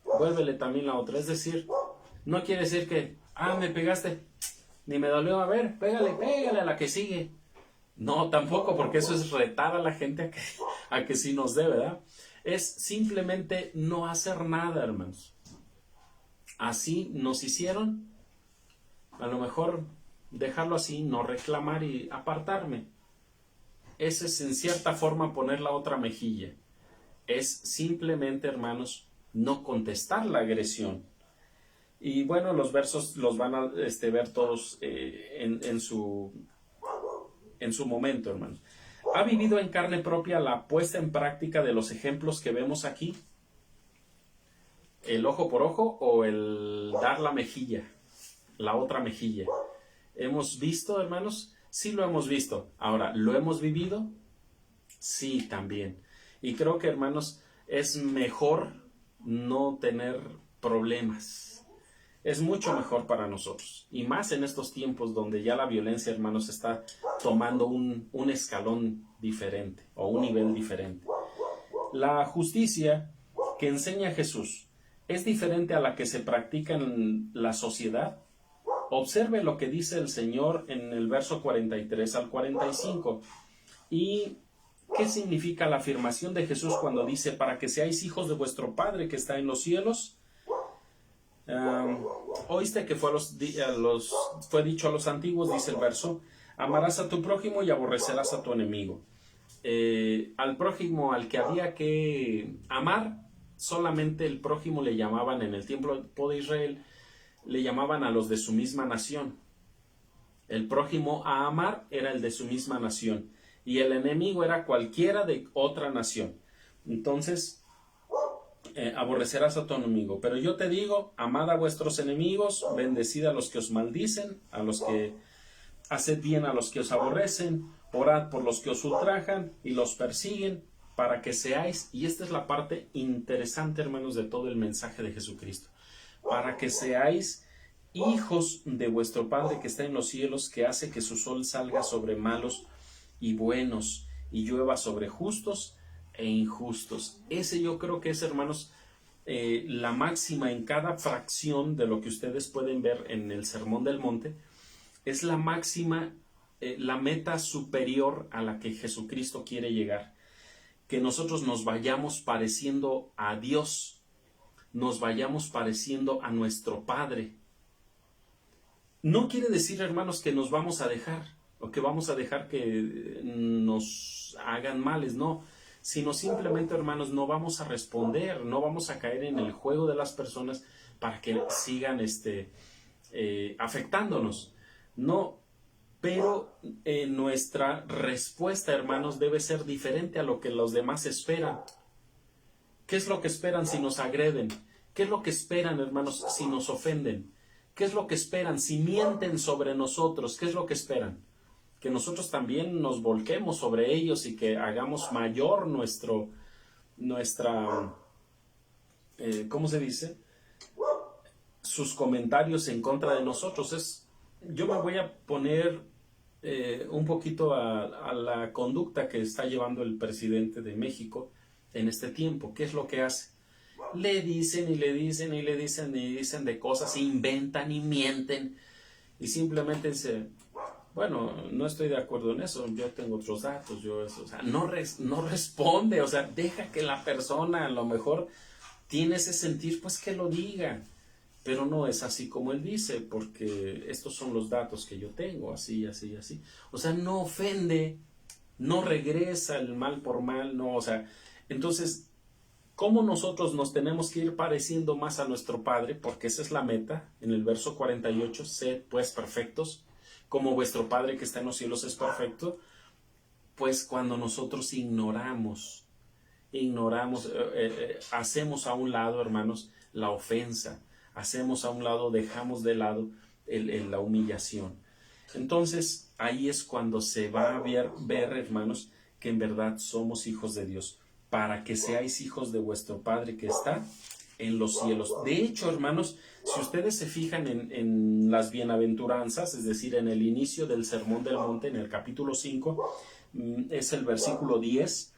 vuélvele también la otra. Es decir, no quiere decir que, me pegaste, ni me dolió, a ver, pégale a la que sigue. No, tampoco, porque eso es retar a la gente a que sí nos dé, ¿verdad? Es simplemente no hacer nada, hermanos. Así nos hicieron, a lo mejor dejarlo así, no reclamar y apartarme. Ese es en cierta forma poner la otra mejilla. Es simplemente, hermanos, no contestar la agresión. Y bueno, los versos los van a ver todos en su momento, hermanos. ¿Ha vivido en carne propia la puesta en práctica de los ejemplos que vemos aquí? ¿El ojo por ojo o el dar la mejilla, la otra mejilla? ¿Hemos visto, hermanos? Sí lo hemos visto. Ahora, ¿lo hemos vivido? Sí, también. Y creo que, hermanos, es mejor no tener problemas. Es mucho mejor para nosotros. Y más en estos tiempos donde ya la violencia, hermanos, está tomando un escalón diferente o un nivel diferente. La justicia que enseña Jesús es diferente a la que se practica en la sociedad. Observe lo que dice el Señor en el verso 43 al 45. ¿Y qué significa la afirmación de Jesús cuando dice, para que seáis hijos de vuestro Padre que está en los cielos? Oíste que fue dicho a los antiguos, dice el verso, amarás a tu prójimo y aborrecerás a tu enemigo. Al prójimo al que había que amar, solamente el prójimo le llamaban en el tiempo de Israel, le llamaban a los de su misma nación. El prójimo a amar era el de su misma nación y el enemigo era cualquiera de otra nación. Entonces, aborrecerás a tu enemigo. Pero yo te digo, amad a vuestros enemigos, bendecid a los que os maldicen, a los que haced bien a los que os aborrecen, orad por los que os ultrajan y los persiguen, para que seáis, y esta es la parte interesante, hermanos, de todo el mensaje de Jesucristo, para que seáis hijos de vuestro Padre que está en los cielos, que hace que su sol salga sobre malos y buenos, y llueva sobre justos e injustos. Ese yo creo que es, hermanos, la máxima en cada fracción de lo que ustedes pueden ver en el Sermón del Monte. Es la máxima, la meta superior a la que Jesucristo quiere llegar. Que nosotros nos vayamos pareciendo a Dios, nos vayamos pareciendo a nuestro Padre. No quiere decir, hermanos, que nos vamos a dejar. o que vamos a dejar que nos hagan males, no, sino simplemente, hermanos, no vamos a responder, no vamos a caer en el juego de las personas para que sigan afectándonos. No, pero nuestra respuesta, hermanos, debe ser diferente a lo que los demás esperan. ¿Qué es lo que esperan si nos agreden? ¿Qué es lo que esperan, hermanos, si nos ofenden? ¿Qué es lo que esperan si mienten sobre nosotros? ¿Qué es lo que esperan? Que nosotros también nos volquemos sobre ellos y que hagamos mayor ¿cómo se dice? Sus comentarios en contra de nosotros. Yo me voy a poner un poquito a la conducta que está llevando el presidente de México en este tiempo. ¿Qué es lo que hace? Le dicen y le dicen y le dicen y dicen de cosas, inventan y mienten y simplemente dice, bueno, no estoy de acuerdo en eso, yo tengo otros datos, o sea, no responde, o sea, deja que la persona a lo mejor tiene ese sentir, pues que lo diga, pero no es así como él dice, porque estos son los datos que yo tengo, así, así, así. O sea, no ofende, no regresa el mal por mal, no, o sea, entonces, ¿cómo nosotros nos tenemos que ir pareciendo más a nuestro Padre? Porque esa es la meta, en el verso 48, sed pues perfectos, como vuestro Padre que está en los cielos es perfecto. Pues cuando nosotros ignoramos, hacemos a un lado, hermanos, la ofensa, hacemos a un lado, dejamos de lado la humillación. Entonces, ahí es cuando se va a ver, hermanos, que en verdad somos hijos de Dios, para que seáis hijos de vuestro Padre que está en los cielos. De hecho, hermanos, si ustedes se fijan en las bienaventuranzas, es decir, en el inicio del Sermón del Monte, en el capítulo 5, es el versículo 10,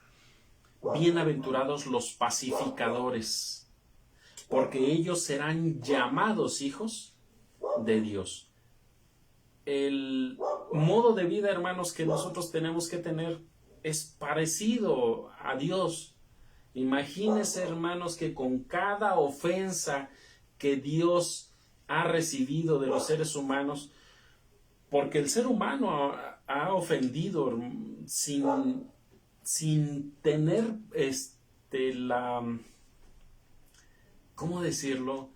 bienaventurados los pacificadores, porque ellos serán llamados hijos de Dios. El modo de vida, hermanos, que nosotros tenemos que tener es parecido a Dios. Imagínense, hermanos, que con cada ofensa que Dios ha recibido de los seres humanos, porque el ser humano ha ofendido sin tener ¿cómo decirlo?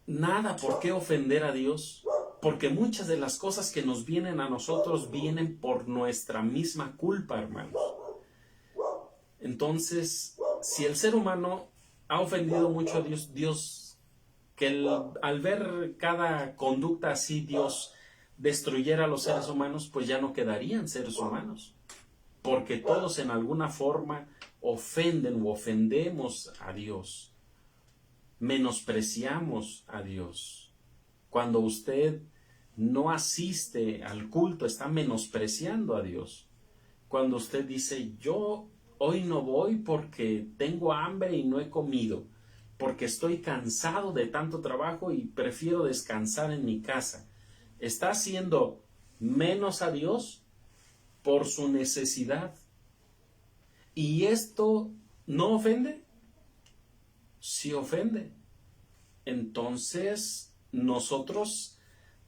Nada por qué ofender a Dios, porque muchas de las cosas que nos vienen a nosotros vienen por nuestra misma culpa, hermanos. Entonces, si el ser humano ha ofendido mucho a Dios, al ver cada conducta así, Dios destruyera a los seres humanos, pues ya no quedarían seres humanos, porque todos en alguna forma ofenden o ofendemos a Dios, menospreciamos a Dios. Cuando usted no asiste al culto, está menospreciando a Dios. Cuando usted dice, yo hoy no voy porque tengo hambre y no he comido, porque estoy cansado de tanto trabajo y prefiero descansar en mi casa, está haciendo menos a Dios por su necesidad. ¿Y esto no ofende? Sí ofende. Entonces, nosotros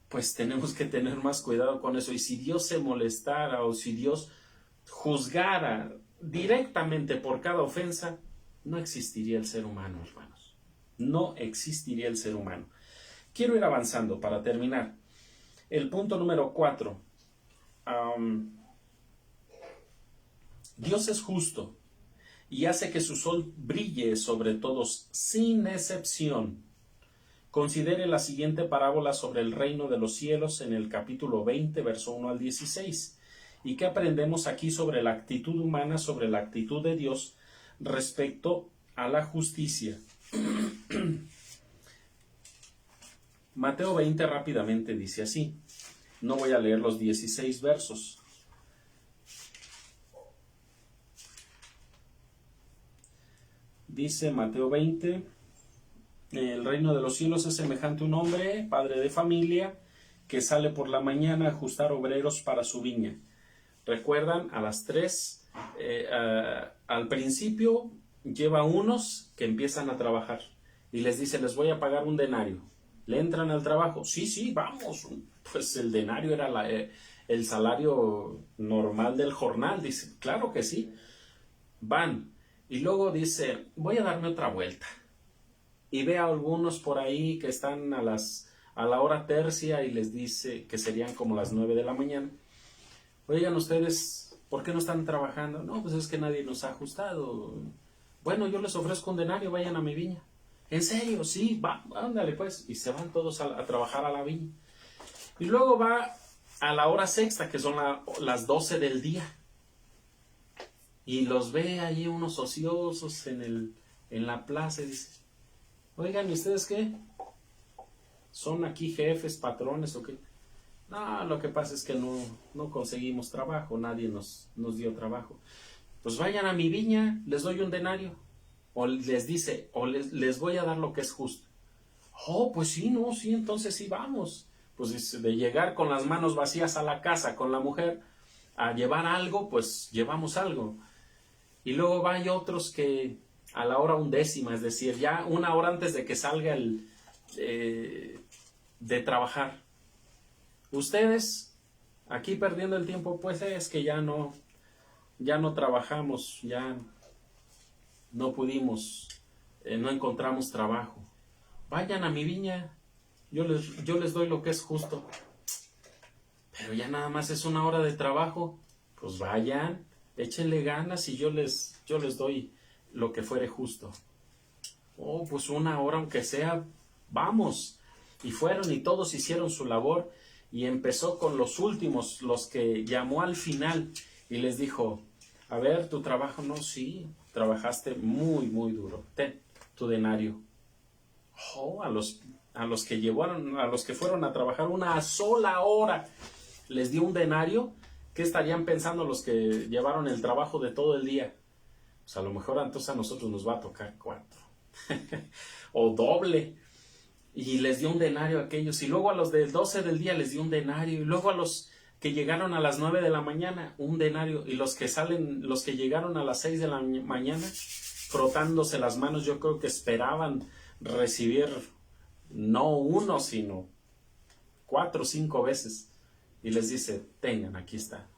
pues tenemos que tener más cuidado con eso. Y si Dios se molestara o si Dios juzgara directamente por cada ofensa, no existiría el ser humano, hermanos. No existiría el ser humano. Quiero ir avanzando para terminar. El punto número 4. Dios es justo y hace que su sol brille sobre todos sin excepción. Considere la siguiente parábola sobre el reino de los cielos en el capítulo 20, verso 1 al 16. ¿Y qué aprendemos aquí sobre la actitud humana, sobre la actitud de Dios respecto a la justicia? Mateo 20 rápidamente dice así. No voy a leer los 16 versos. Dice Mateo 20, el reino de los cielos es semejante a un hombre, padre de familia, que sale por la mañana a ajustar obreros para su viña. ¿Recuerdan? A las 3, al principio lleva unos que empiezan a trabajar y les dice, les voy a pagar un denario. ¿Le entran al trabajo? Sí, vamos. Pues el denario el salario normal del jornal. Dice, claro que sí. Van. Y luego dice, voy a darme otra vuelta. Y ve a algunos por ahí que están a la hora tercia y les dice que serían como las 9 de la mañana. Oigan ustedes, ¿por qué no están trabajando? No, pues es que nadie nos ha ajustado. Bueno, yo les ofrezco un denario, vayan a mi viña. ¿En serio? Sí, va, ándale pues. Y se van todos a trabajar a la viña. Y luego va a la hora sexta, que son las 12 del día. Y los ve allí unos ociosos en la plaza y dice, oigan, ¿y ustedes qué? ¿Son aquí jefes, patrones o qué? No, lo que pasa es que no conseguimos trabajo, nadie nos dio trabajo. Pues vayan a mi viña, les doy un denario. O les dice, o les voy a dar lo que es justo. Oh, pues sí, no, sí, entonces sí vamos. Pues dice, de llegar con las manos vacías a la casa con la mujer, a llevar algo, pues llevamos algo. Y luego hay otros que a la hora 11, es decir, ya 1 hora antes de que salga de trabajar. Ustedes, aquí perdiendo el tiempo, pues es que ya no trabajamos, ya no pudimos, no encontramos trabajo. Vayan a mi viña, yo les doy lo que es justo. Pero ya nada más es 1 hora de trabajo, pues vayan, échenle ganas y yo les doy lo que fuere justo. Oh, pues 1 hora aunque sea, vamos. Y fueron y todos hicieron su labor y empezó con los últimos, los que llamó al final y les dijo, a ver, tu trabajo, no, sí, trabajaste muy, muy duro, ten tu denario. Oh, a los que fueron a trabajar 1 sola hora, les dio un denario. ¿Qué estarían pensando los que llevaron el trabajo de todo el día? Pues a lo mejor entonces a nosotros nos va a tocar 4 o doble. Y les dio un denario a aquellos, y luego a los del 12 del día les dio un denario, y luego a los que llegaron a las 9 de la mañana, un denario, y los que llegaron a las 6 de la mañana, frotándose las manos, yo creo que esperaban recibir no 1, sino 4 o 5 veces. Y les dice, tengan, aquí está.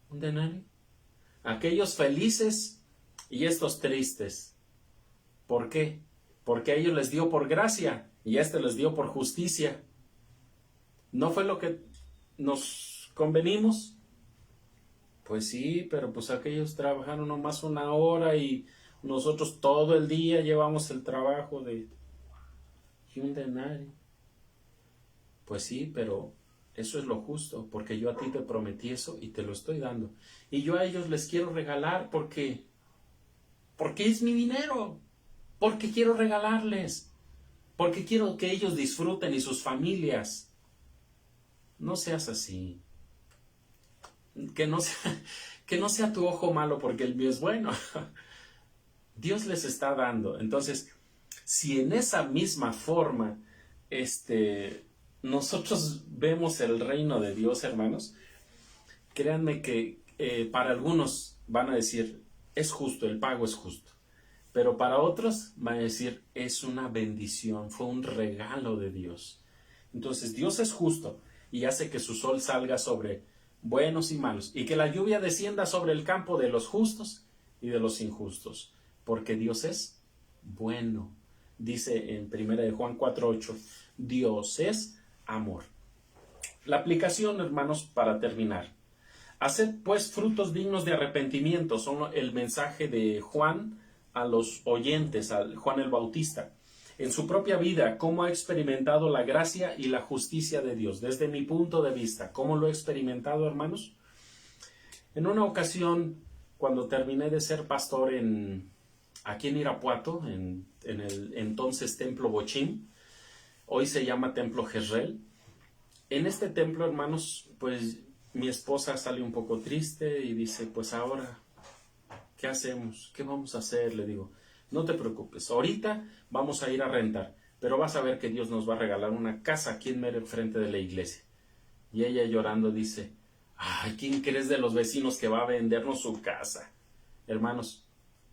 Un denario. Aquellos felices y estos tristes. ¿Por qué? Porque a ellos les dio por gracia y a este les dio por justicia. ¿No fue lo que nos convenimos? Pues sí, pero pues aquellos trabajaron nomás 1 hora y nosotros todo el día llevamos el trabajo de un denario. Pues sí, pero eso es lo justo, porque yo a ti te prometí eso y te lo estoy dando. Y yo a ellos les quiero regalar porque es mi dinero. Porque quiero regalarles, porque quiero que ellos disfruten y sus familias. No seas así. Que no sea tu ojo malo porque el mío es bueno. Dios les está dando. Entonces, si en esa misma forma nosotros vemos el reino de Dios, hermanos, créanme que para algunos van a decir, es justo, el pago es justo. Pero para otros van a decir, es una bendición, fue un regalo de Dios. Entonces Dios es justo y hace que su sol salga sobre buenos y malos y que la lluvia descienda sobre el campo de los justos y de los injustos, porque Dios es bueno. Dice en 1 de Juan 4:8, Dios es amor. La aplicación, hermanos, para terminar. Haced pues frutos dignos de arrepentimiento, son el mensaje de Juan a los oyentes, a Juan el Bautista. En su propia vida, cómo ha experimentado la gracia y la justicia de Dios. Desde mi punto de vista, ¿cómo lo he experimentado, hermanos? En una ocasión, cuando terminé de ser pastor aquí en Irapuato, en el entonces Templo Bochín, hoy se llama Templo Jezreel. En este templo, hermanos, pues mi esposa sale un poco triste y dice, pues ahora, ¿qué hacemos? ¿Qué vamos a hacer? Le digo, no te preocupes, ahorita vamos a ir a rentar, pero vas a ver que Dios nos va a regalar una casa aquí en mero enfrente de la iglesia. Y ella llorando dice, ay, ¿quién crees de los vecinos que va a vendernos su casa? Hermanos,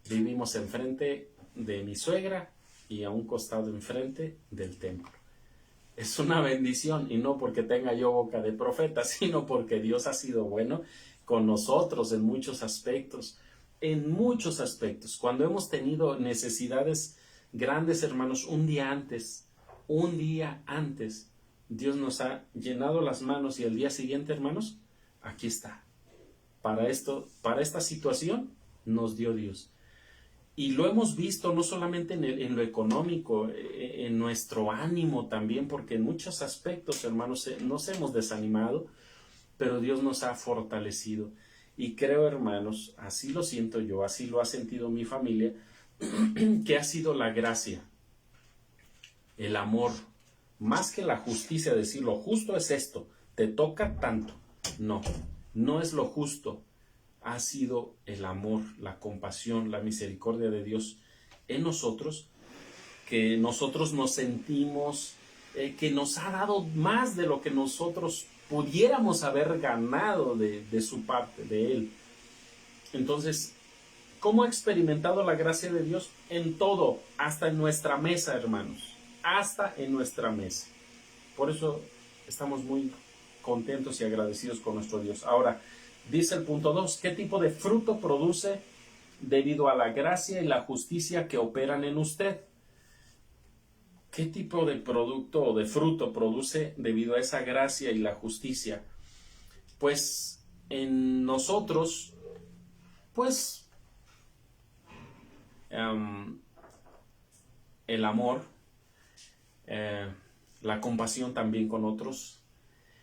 vivimos enfrente de mi suegra y a un costado enfrente del templo. es una bendición, y no porque tenga yo boca de profeta, sino porque Dios ha sido bueno con nosotros en muchos aspectos. En muchos aspectos. Cuando hemos tenido necesidades grandes, hermanos, un día antes, Dios nos ha llenado las manos, y el día siguiente, hermanos, aquí está. Para esto, para esta situación, nos dio Dios. Y lo hemos visto no solamente en lo económico, en nuestro ánimo también, porque en muchos aspectos, hermanos, nos hemos desanimado, pero Dios nos ha fortalecido. Y creo, hermanos, así lo siento yo, así lo ha sentido mi familia, que ha sido la gracia, el amor, más que la justicia, decir lo justo es esto, te toca tanto. No, no es lo justo. Ha sido el amor, la compasión, la misericordia de Dios en nosotros, que nosotros nos sentimos, que nos ha dado más de lo que nosotros pudiéramos haber ganado de su parte, de Él. Entonces, ¿cómo he experimentado la gracia de Dios? En todo, hasta en nuestra mesa, hermanos, hasta en nuestra mesa. Por eso estamos muy contentos y agradecidos con nuestro Dios. Ahora, dice el punto 2, ¿qué tipo de fruto produce debido a la gracia y la justicia que operan en usted? ¿Qué tipo de producto o de fruto produce debido a esa gracia y la justicia? Pues en nosotros, pues el amor, la compasión también con otros.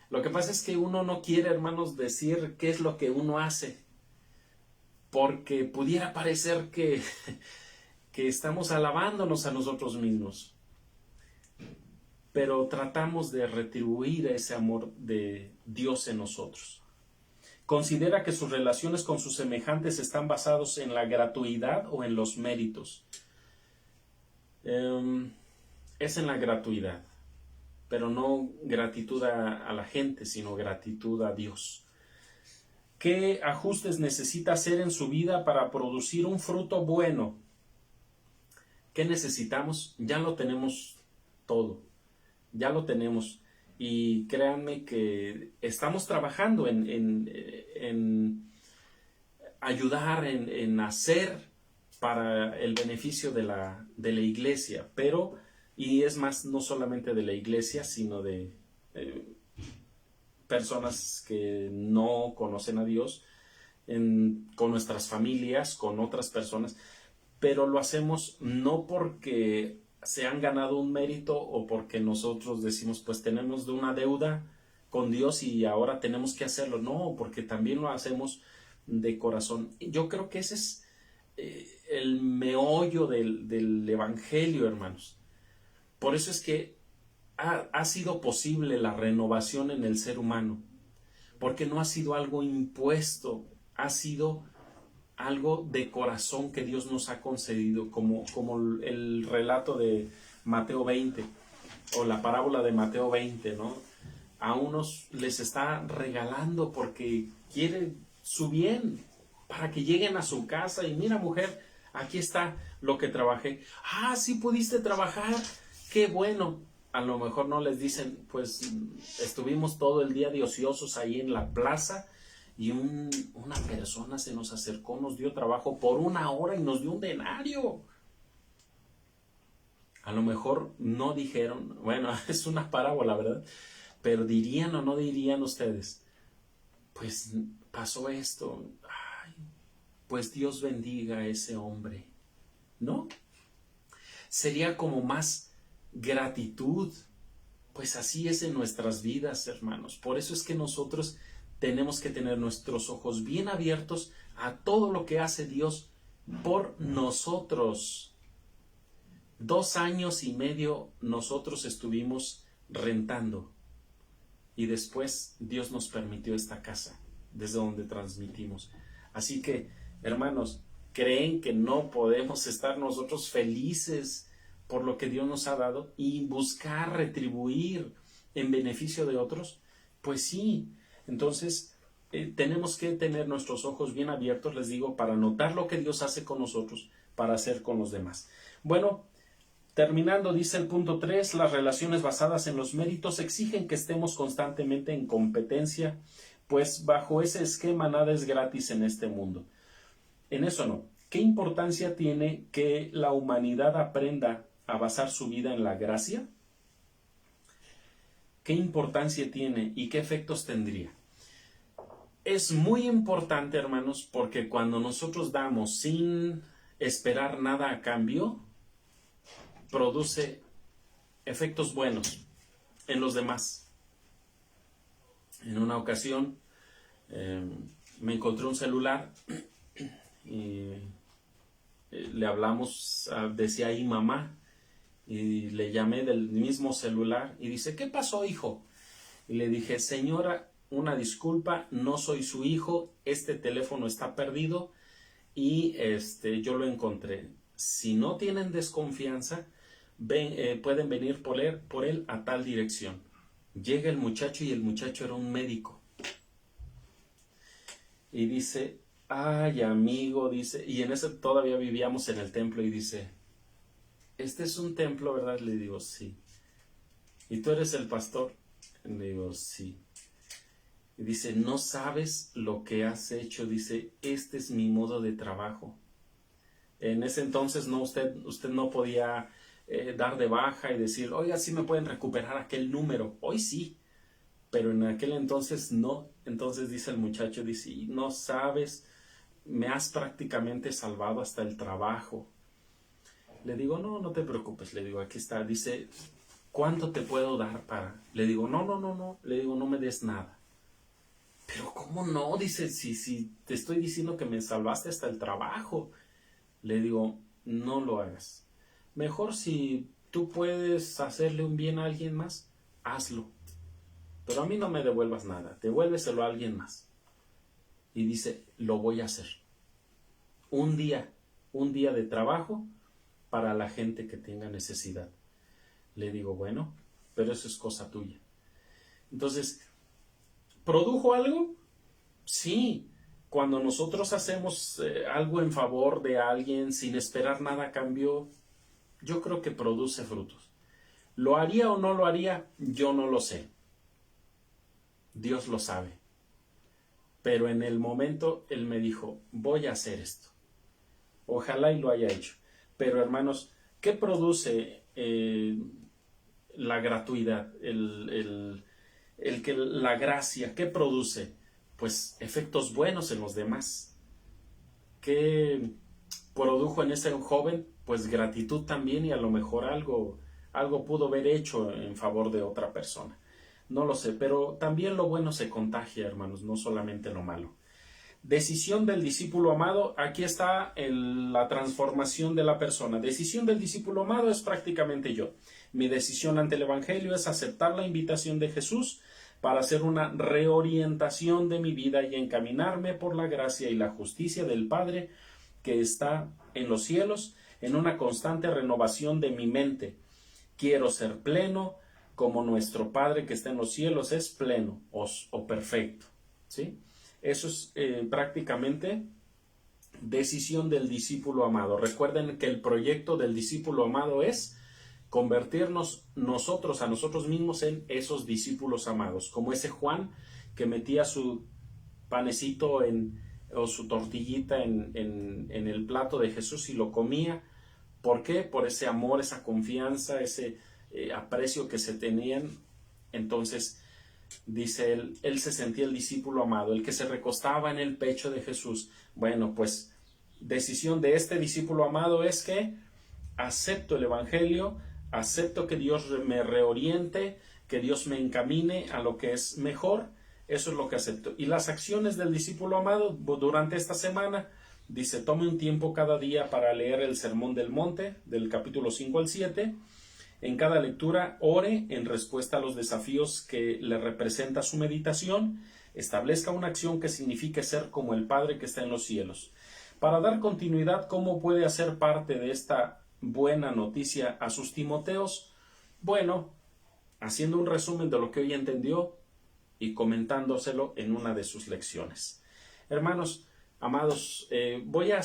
Lo que pasa es que uno no quiere, hermanos, decir qué es lo que uno hace, porque pudiera parecer que estamos alabándonos a nosotros mismos. Pero tratamos de retribuir ese amor de Dios en nosotros. Considera que sus relaciones con sus semejantes están basados en la gratuidad o en los méritos. Es en la gratuidad, pero no gratitud a la gente, sino gratitud a Dios. ¿Qué ajustes necesita hacer en su vida para producir un fruto bueno? ¿Qué necesitamos? Ya lo tenemos todo. Ya lo tenemos, y créanme que estamos trabajando en ayudar, en hacer para el beneficio de la iglesia, pero, y es más, no solamente de la iglesia, sino de personas que no conocen a Dios, con nuestras familias, con otras personas, pero lo hacemos no porque se han ganado un mérito o porque nosotros decimos, pues tenemos una deuda con Dios y ahora tenemos que hacerlo. No, porque también lo hacemos de corazón. Yo creo que ese es el meollo del evangelio, hermanos. Por eso es que ha sido posible la renovación en el ser humano, porque no ha sido algo impuesto, ha sido algo de corazón que Dios nos ha concedido, como el relato de Mateo 20 o la parábola de Mateo 20, ¿no? A unos les está regalando porque quiere su bien, para que lleguen a su casa y mira, mujer, aquí está lo que trabajé. Ah, sí pudiste trabajar, qué bueno. A lo mejor no les dicen, pues estuvimos todo el día de ociosos ahí en la plaza, y una persona se nos acercó, nos dio trabajo por 1 hora y nos dio un denario. A lo mejor no dijeron, bueno, es una parábola, ¿verdad? Pero dirían o no dirían ustedes, pues pasó esto, ay, pues Dios bendiga a ese hombre, ¿no? Sería como más gratitud. Pues así es en nuestras vidas, hermanos. Por eso es que nosotros tenemos que tener nuestros ojos bien abiertos a todo lo que hace Dios por nosotros. 2 años y medio nosotros estuvimos rentando, y después Dios nos permitió esta casa desde donde transmitimos. Así que, hermanos, ¿creen que no podemos estar nosotros felices por lo que Dios nos ha dado y buscar retribuir en beneficio de otros? Pues sí. Entonces, tenemos que tener nuestros ojos bien abiertos, les digo, para notar lo que Dios hace con nosotros, para hacer con los demás. Bueno, Terminando, dice el punto 3, las relaciones basadas en los méritos exigen que estemos constantemente en competencia, pues bajo ese esquema nada es gratis en este mundo. En eso no. ¿Qué importancia tiene que la humanidad aprenda a basar su vida en la gracia? ¿Qué importancia tiene y qué efectos tendría? Es muy importante, hermanos, porque cuando nosotros damos sin esperar nada a cambio, produce efectos buenos en los demás. En una ocasión me encontré un celular y le hablamos, decía ahí mamá, y le llamé del mismo celular y dice, ¿qué pasó, hijo? Y le dije, señora, una disculpa, no soy su hijo, este teléfono está perdido y yo lo encontré. Si no tienen desconfianza, pueden venir por él a tal dirección. Llega el muchacho y el muchacho era un médico. Y dice, ay amigo, dice, y en ese todavía vivíamos en el templo y dice, este es un templo, ¿verdad? Le digo, sí. ¿Y tú eres el pastor? Le digo, sí. Y dice, no sabes lo que has hecho. Dice, este es mi modo de trabajo. En ese entonces usted no podía dar de baja y decir, oiga, sí me pueden recuperar aquel número. Hoy sí, pero en aquel entonces no. Entonces dice el muchacho, dice, no sabes, me has prácticamente salvado hasta el trabajo. Le digo, no te preocupes. Le digo, aquí está. Dice, ¿cuánto te puedo dar para? Le digo, no. Le digo, no me des nada. Pero ¿cómo no? Dice, si te estoy diciendo que me salvaste hasta el trabajo. Le digo, no lo hagas. Mejor si tú puedes hacerle un bien a alguien más, hazlo. Pero a mí no me devuelvas nada, devuélveselo a alguien más. Y dice, lo voy a hacer. Un día de trabajo para la gente que tenga necesidad. Le digo, bueno, pero eso es cosa tuya. Entonces, ¿produjo algo? Sí. Cuando nosotros hacemos algo en favor de alguien sin esperar nada a cambio, yo creo que produce frutos. ¿Lo haría o no lo haría? Yo no lo sé. Dios lo sabe. Pero en el momento Él me dijo, voy a hacer esto. Ojalá y lo haya hecho. Pero hermanos, ¿qué produce la gratuidad? La gracia, ¿qué produce? Pues efectos buenos en los demás. ¿Qué produjo en ese joven? Pues gratitud también, y a lo mejor algo pudo haber hecho en favor de otra persona. No lo sé, pero también lo bueno se contagia, hermanos, no solamente lo malo. Decisión del discípulo amado, aquí está la transformación de la persona. Decisión del discípulo amado es prácticamente yo. Mi decisión ante el Evangelio es aceptar la invitación de Jesús para hacer una reorientación de mi vida y encaminarme por la gracia y la justicia del Padre que está en los cielos, en una constante renovación de mi mente. Quiero ser pleno como nuestro Padre que está en los cielos es pleno o perfecto, ¿sí? Eso es prácticamente decisión del discípulo amado. Recuerden que el proyecto del discípulo amado es convertirnos a nosotros mismos en esos discípulos amados, como ese Juan que metía su panecito o su tortillita en el plato de Jesús y lo comía. ¿Por qué? Por ese amor, esa confianza, ese aprecio que se tenían. Entonces, dice él se sentía el discípulo amado, el que se recostaba en el pecho de Jesús. Bueno, pues decisión de este discípulo amado es que acepto el Evangelio, acepto que Dios me reoriente, que Dios me encamine a lo que es mejor. Eso es lo que acepto. Y las acciones del discípulo amado durante esta semana, dice, tome un tiempo cada día para leer el Sermón del Monte, del capítulo 5 al 7. En cada lectura, ore en respuesta a los desafíos que le representa su meditación. Establezca una acción que signifique ser como el Padre que está en los cielos. Para dar continuidad, ¿cómo puede hacer parte de esta buena noticia a sus Timoteos? Bueno, haciendo un resumen de lo que hoy entendió y comentándoselo en una de sus lecciones. Hermanos, amados, voy a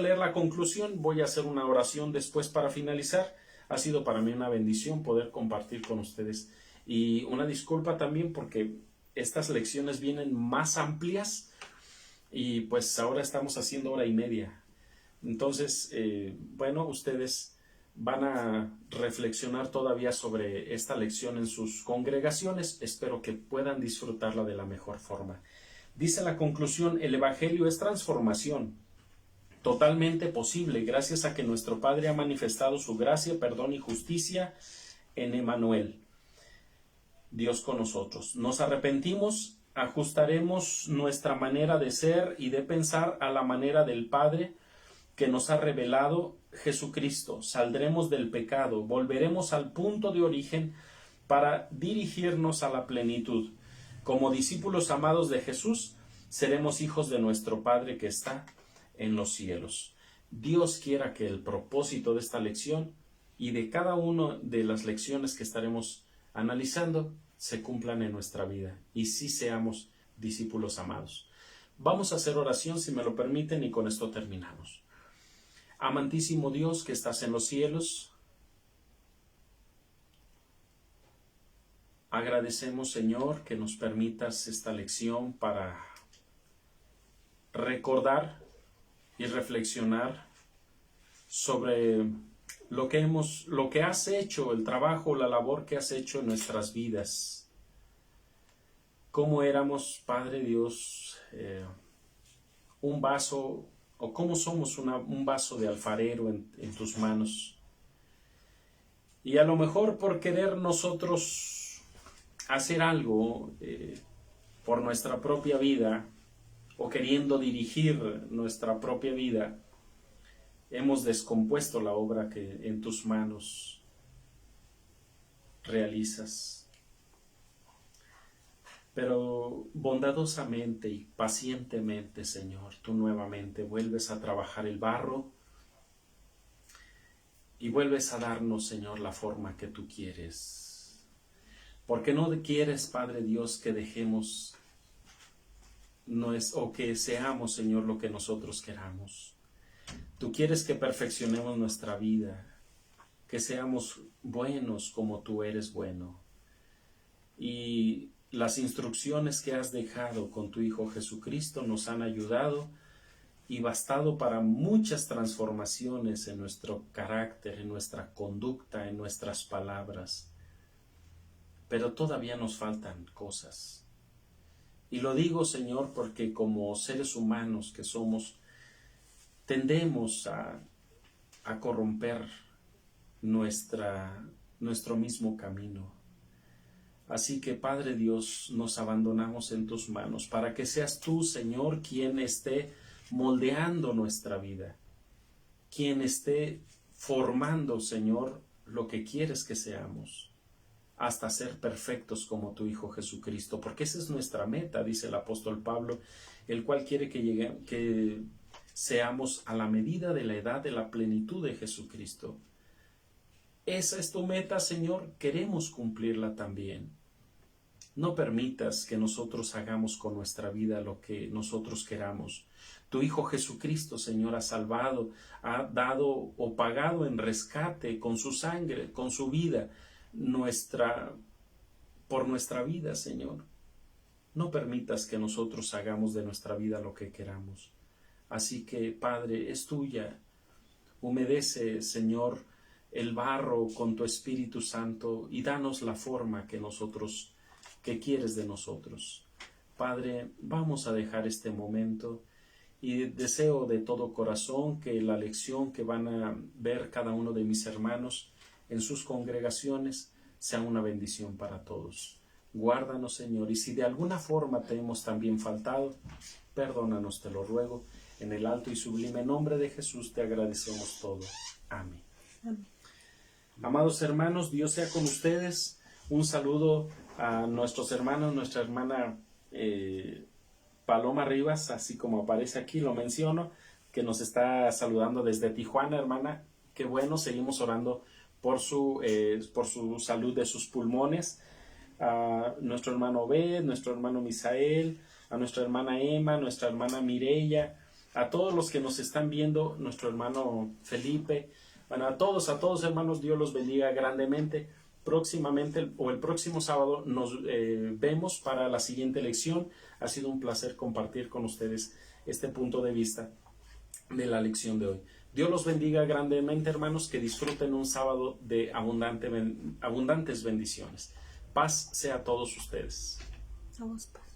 leer la conclusión, voy a hacer una oración después para finalizar. Ha sido para mí una bendición poder compartir con ustedes. Y una disculpa también porque estas lecciones vienen más amplias y pues ahora estamos haciendo 1:30. Entonces, bueno, ustedes van a reflexionar todavía sobre esta lección en sus congregaciones. Espero que puedan disfrutarla de la mejor forma. Dice la conclusión: el Evangelio es transformación, totalmente posible gracias a que nuestro Padre ha manifestado su gracia, perdón y justicia en Emmanuel, Dios con nosotros. Nos arrepentimos, ajustaremos nuestra manera de ser y de pensar a la manera del Padre que nos ha revelado Jesucristo. Saldremos del pecado, volveremos al punto de origen para dirigirnos a la plenitud. Como discípulos amados de Jesús, seremos hijos de nuestro Padre que está en los cielos. Dios quiera que el propósito de esta lección y de cada una de las lecciones que estaremos analizando se cumplan en nuestra vida y sí seamos discípulos amados. Vamos a hacer oración, si me lo permiten, y con esto terminamos. Amantísimo Dios que estás en los cielos, agradecemos, Señor, que nos permitas esta lección para recordar y reflexionar sobre lo que has hecho, el trabajo, la labor que has hecho en nuestras vidas. Cómo éramos, Padre Dios, un vaso, o cómo somos un vaso de alfarero en tus manos. Y a lo mejor por querer nosotros hacer algo por nuestra propia vida, o queriendo dirigir nuestra propia vida, hemos descompuesto la obra que en tus manos realizas. Pero bondadosamente y pacientemente, Señor, tú nuevamente vuelves a trabajar el barro y vuelves a darnos, Señor, la forma que tú quieres. Porque no quieres, Padre Dios, que dejemos o que seamos, Señor, lo que nosotros queramos. Tú quieres que perfeccionemos nuestra vida, que seamos buenos como tú eres bueno. Y las instrucciones que has dejado con tu Hijo Jesucristo nos han ayudado y bastado para muchas transformaciones en nuestro carácter, en nuestra conducta, en nuestras palabras. Pero todavía nos faltan cosas. Y lo digo, Señor, porque como seres humanos que somos, tendemos a corromper nuestro mismo camino. Así que, Padre Dios, nos abandonamos en tus manos para que seas tú, Señor, quien esté moldeando nuestra vida, quien esté formando, Señor, lo que quieres que seamos, hasta ser perfectos como tu Hijo Jesucristo, porque esa es nuestra meta, dice el apóstol Pablo, el cual quiere que seamos a la medida de la edad de la plenitud de Jesucristo. Esa es tu meta, Señor, queremos cumplirla también. No permitas que nosotros hagamos con nuestra vida lo que nosotros queramos. Tu Hijo Jesucristo, Señor, ha salvado, ha dado o pagado en rescate con su sangre, con su vida, por nuestra vida, Señor. No permitas que nosotros hagamos de nuestra vida lo que queramos. Así que, Padre, es tuya. Humedece, Señor, el barro con tu Espíritu Santo y danos la forma que quieres de nosotros. Padre, vamos a dejar este momento y deseo de todo corazón que la lección que van a ver cada uno de mis hermanos en sus congregaciones sea una bendición para todos. Guárdanos, Señor, y si de alguna forma te hemos también faltado, perdónanos, te lo ruego. En el alto y sublime nombre de Jesús te agradecemos todo. Amén. Amén. Amados hermanos, Dios sea con ustedes. Un saludo a nuestros hermanos, nuestra hermana Paloma Rivas, así como aparece aquí, lo menciono, que nos está saludando desde Tijuana, hermana. Qué bueno, seguimos orando por su salud de sus pulmones. A nuestro hermano Obed, nuestro hermano Misael, a nuestra hermana Emma, nuestra hermana Mireya, a todos los que nos están viendo, nuestro hermano Felipe, Bueno, a todos hermanos, Dios los bendiga grandemente. Próximamente o el próximo sábado nos vemos para la siguiente lección. Ha sido un placer compartir con ustedes este punto de vista de la lección de hoy. Dios los bendiga grandemente, hermanos, que disfruten un sábado de abundantes bendiciones. Paz sea a todos ustedes. Somos paz.